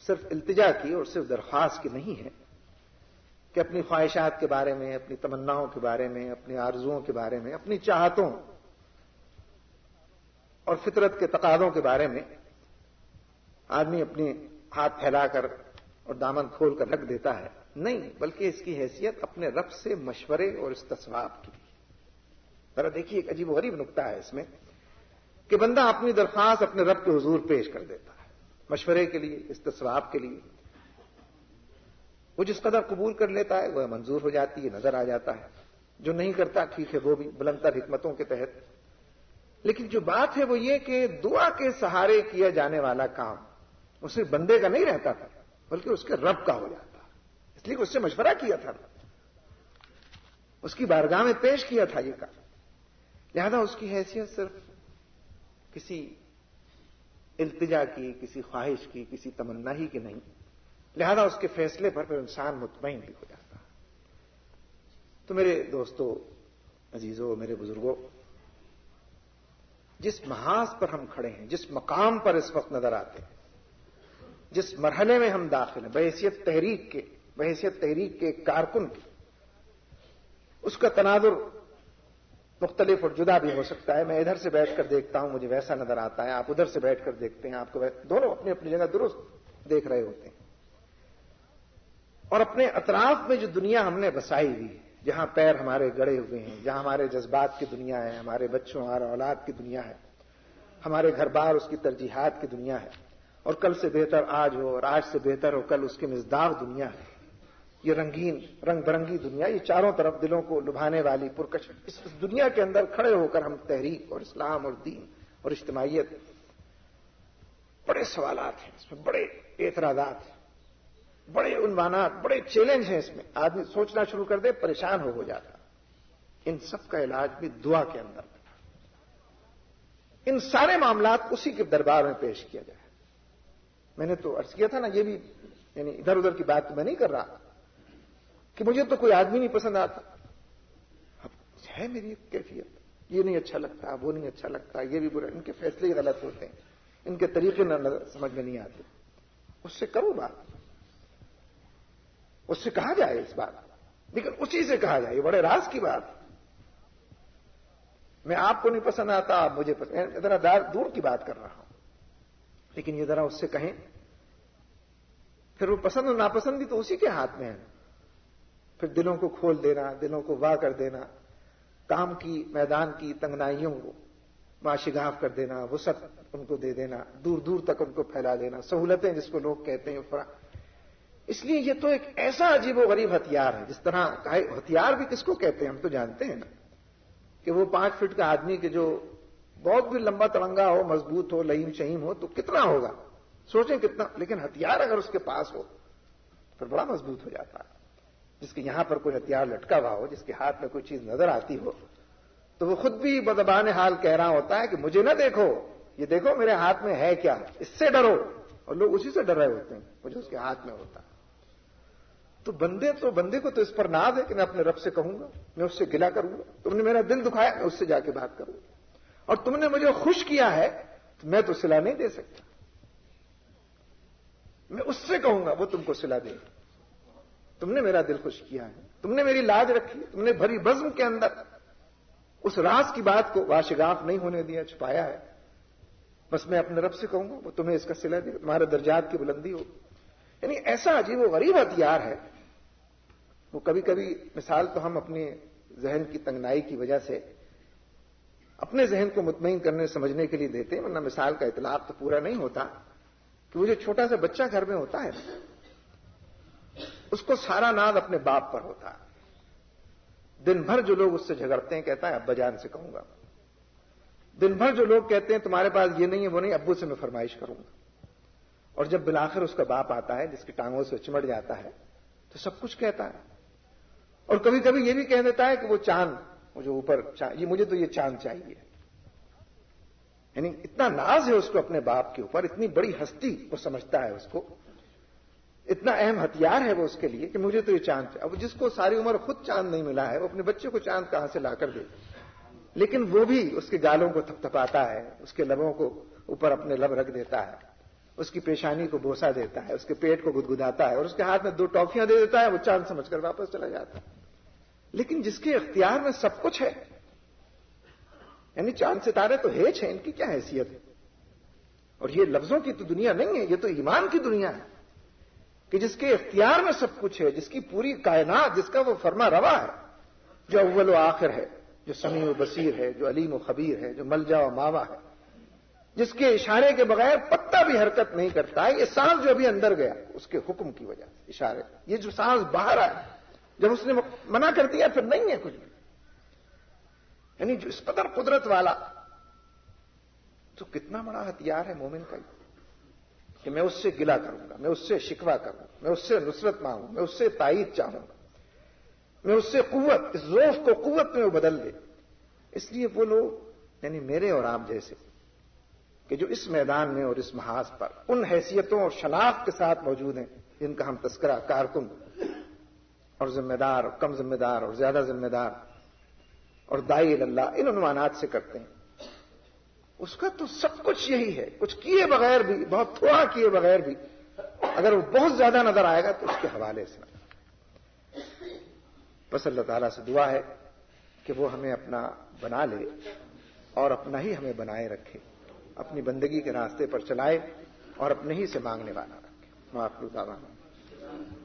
صرف التجا کی اور صرف درخواست کی نہیں ہے کہ اپنی خواہشات کے بارے میں، اپنی تمناؤں کے بارے میں، اپنی آرزوؤں کے بارے میں، اپنی چاہتوں اور فطرت کے تقاضوں کے بارے میں آدمی اپنے ہاتھ پھیلا کر اور دامن کھول کر رکھ دیتا ہے. نہیں، بلکہ اس کی حیثیت اپنے رب سے مشورے اور استصواب کی. ذرا دیکھیے، ایک عجیب و غریب نکتہ ہے اس میں کہ بندہ اپنی درخواست اپنے رب کے حضور پیش کر دیتا ہے، مشورے کے لیے، استصواب کے لیے. وہ جس قدر قبول کر لیتا ہے وہ منظور ہو جاتی ہے، نظر آ جاتا ہے. جو نہیں کرتا ٹھیک ہے، وہ بھی بلند تر حکمتوں کے تحت. لیکن جو بات ہے وہ یہ کہ دعا کے سہارے کیا جانے والا کام وہ صرف بندے کا نہیں رہتا تھا، بلکہ اس کے رب کا ہو جاتا. اس لیے کہ اس سے مشورہ کیا تھا، اس کی بارگاہ میں پیش کیا تھا یہ کام. لہذا اس کی حیثیت صرف کسی التجا کی، کسی خواہش کی، کسی تمنا ہی کی نہیں. لہذا اس کے فیصلے پر پھر انسان مطمئن بھی ہو جاتا. تو میرے دوستو، عزیزو، میرے بزرگوں، جس محاذ پر ہم کھڑے ہیں، جس مقام پر اس وقت نظر آتے ہیں، جس مرحلے میں ہم داخل ہیں بحیثیت تحریک کے کارکن کی، اس کا تناظر مختلف اور جدا بھی ہو سکتا ہے. میں ادھر سے بیٹھ کر دیکھتا ہوں، مجھے ویسا نظر آتا ہے. آپ ادھر سے بیٹھ کر دیکھتے ہیں، آپ کو دونوں اپنی اپنی جگہ درست دیکھ رہے ہوتے ہیں. اور اپنے اطراف میں جو دنیا ہم نے بسائی ہوئی ہے، جہاں پیر ہمارے گڑے ہوئے ہیں، جہاں ہمارے جذبات کی دنیا ہے، ہمارے بچوں اور اولاد کی دنیا ہے، ہمارے گھر بار اس کی ترجیحات کی دنیا ہے، اور کل سے بہتر آج ہو اور آج سے بہتر ہو کل اس کی مزداق دنیا ہے. یہ رنگین رنگ برنگی دنیا، یہ چاروں طرف دلوں کو لبھانے والی پرکش، اس دنیا کے اندر کھڑے ہو کر ہم تحریک اور اسلام اور دین اور اجتماعیت، بڑے سوالات ہیں اس میں، بڑے اعتراضات ہیں، بڑے عنوانات، بڑے چیلنج ہیں. اس میں آدمی سوچنا شروع کر دے پریشان ہو جاتا. ان سب کا علاج بھی دعا کے اندر. ان سارے معاملات اسی کے دربار میں پیش کیا جائے. میں نے تو عرض کیا تھا نا، یہ بھی یعنی ادھر ادھر کی بات میں نہیں کر رہا کہ مجھے تو کوئی آدمی نہیں پسند آتا. اب ہے میری کیفیت، یہ نہیں اچھا لگتا، وہ نہیں اچھا لگتا، یہ بھی برا، ان کے فیصلے غلط ہوتے ہیں، ان کے طریقے سمجھ میں نہیں آتے. اس سے کرو بات، اس سے کہا جائے اس بات، لیکن اسی سے کہا جائے. یہ بڑے راز کی بات. میں آپ کو نہیں پسند آتا، آپ مجھے پسند، ذرا دور کی بات کر رہا ہوں، لیکن یہ ذرا اس سے کہیں. پھر وہ پسند اور ناپسند بھی تو اسی کے ہاتھ میں ہے. پھر دلوں کو کھول دینا، دلوں کو واہ کر دینا، کام کی میدان کی تنگنائیوں کو ماشگاف کر دینا، وسعت ان کو دے دینا، دور دور تک ان کو پھیلا دینا، سہولتیں جس کو لوگ کہتے ہیں. اس لیے یہ تو ایک ایسا عجیب و غریب ہتھیار ہے. جس طرح ہتھیار بھی کس کو کہتے ہیں ہم تو جانتے ہیں نا، کہ وہ 5 فٹ کا آدمی کہ جو بہت بھی لمبا تڑنگا ہو، مضبوط ہو، لئیم شہیم ہو تو کتنا ہوگا، سوچیں کتنا. لیکن ہتھیار اگر اس کے پاس ہو پھر بڑا مضبوط ہو جاتا ہے. جس کے یہاں پر کوئی ہتھیار لٹکا ہوا ہو، جس کے ہاتھ میں کوئی چیز نظر آتی ہو، تو وہ خود بھی بدبان حال کہہ رہا ہوتا ہے کہ مجھے نہ دیکھو، یہ دیکھو میرے ہاتھ میں ہے کیا، اس سے ڈرو. اور لوگ اسی سے ڈر رہے ہوتے ہیں، وہ جو اس کے ہاتھ میں ہوتا ہے. تو بندے کو تو اس پر ناز ہے کہ میں اپنے رب سے کہوں گا، میں اس سے گلہ کروں گا. تم نے میرا دل دکھایا، میں اس سے جا کے بات کروں گا. اور تم نے مجھے خوش کیا ہے تو میں تو صلہ نہیں دے سکتا، میں اس سے کہوں گا وہ تم کو صلہ دے. تم نے میرا دل خوش کیا ہے، تم نے میری لاج رکھی، تم نے بھری بزم کے اندر اس راز کی بات کو واشگاف نہیں ہونے دیا، چھپایا ہے. بس میں اپنے رب سے کہوں گا وہ تمہیں اس کا صلہ دے، تمہارے درجات کی بلندی ہو. یعنی ایسا عجیب و غریب ہتھیار ہے. وہ کبھی کبھی مثال تو ہم اپنے ذہن کی تنگنائی کی وجہ سے اپنے ذہن کو مطمئن کرنے سمجھنے کے لیے دیتے ہیں، ورنہ مثال کا اطلاق تو پورا نہیں ہوتا. کہ وہ جو چھوٹا سا بچہ گھر میں ہوتا ہے اس کو سارا ناز اپنے باپ پر ہوتا ہے. دن بھر جو لوگ اس سے جھگڑتے ہیں کہتا ہے ابا جان سے کہوں گا. دن بھر جو لوگ کہتے ہیں تمہارے پاس یہ نہیں ہے وہ نہیں، ابو سے میں فرمائش کروں گا. اور جب بالآخر اس کا باپ آتا ہے جس کی ٹانگوں سے چمٹ جاتا ہے تو سب کچھ کہتا ہے. اور کبھی کبھی یہ بھی کہہ دیتا ہے کہ وہ چاند وہ جو اوپر یہ مجھے تو یہ چاند چاہیے. یعنی اتنا ناز ہے اس کو اپنے باپ کے اوپر، اتنی بڑی ہستی وہ سمجھتا ہے اس کو، اتنا اہم ہتھیار ہے وہ اس کے لیے کہ مجھے تو یہ چاند چاہیے. اب جس کو ساری عمر خود چاند نہیں ملا ہے وہ اپنے بچے کو چاند کہاں سے لا کر دے. لیکن وہ بھی اس کے گالوں کو تھپتھپاتا ہے، اس کے لبوں کو اوپر اپنے لب رکھ دیتا ہے، اس کی پیشانی کو بوسہ دیتا ہے، اس کے پیٹ کو گدگداتا ہے اور اس کے ہاتھ میں 2 ٹافیاں دے دیتا ہے. وہ چاند سمجھ کر واپس چلا جاتا ہے. لیکن جس کے اختیار میں سب کچھ ہے، یعنی چاند ستارے تو ہیچ ہیں، ان کی کیا حیثیت ہے. اور یہ لفظوں کی تو دنیا نہیں ہے، یہ تو ایمان کی دنیا ہے کہ جس کے اختیار میں سب کچھ ہے، جس کی پوری کائنات، جس کا وہ فرما روا ہے، جو اول و آخر ہے، جو سمیع و بصیر ہے، جو علیم و خبیر ہے، جو ملجا و ماوا ہے، جس کے اشارے کے بغیر پتا بھی حرکت نہیں کرتا ہے. یہ سانس جو ابھی اندر گیا اس کے حکم کی وجہ سے اشارے، یہ جو سانس باہر آیا جب اس نے منع کر دیا پھر نہیں ہے کچھ بھی. یعنی جو اس قدر قدرت والا، تو کتنا بڑا ہتھیار ہے مومن کا کہ میں اس سے گلہ کروں گا، میں اس سے شکوہ کروں، میں اس سے نصرت مانگوں، میں اس سے تائید چاہوں گا، میں اس سے قوت، اس ضعف کو قوت میں وہ بدل دے. اس لیے وہ لوگ یعنی میرے اور آپ جیسے کہ جو اس میدان میں اور اس محاذ پر ان حیثیتوں اور شناخت کے ساتھ موجود ہیں جن کا ہم تذکرہ کارکن اور ذمہ دار اور کم ذمہ دار اور زیادہ ذمہ دار اور داعی اللہ ان عنوانات سے کرتے ہیں، اس کا تو سب کچھ یہی ہے. کچھ کیے بغیر بھی، بہت تھوڑا کیے بغیر بھی اگر وہ بہت زیادہ نظر آئے گا تو اس کے حوالے سے. بس اللہ تعالیٰ سے دعا ہے کہ وہ ہمیں اپنا بنا لے اور اپنا ہی ہمیں بنائے رکھے، اپنی بندگی کے راستے پر چلائے اور اپنے ہی سے مانگنے والا رکھے. وآخر دعوانا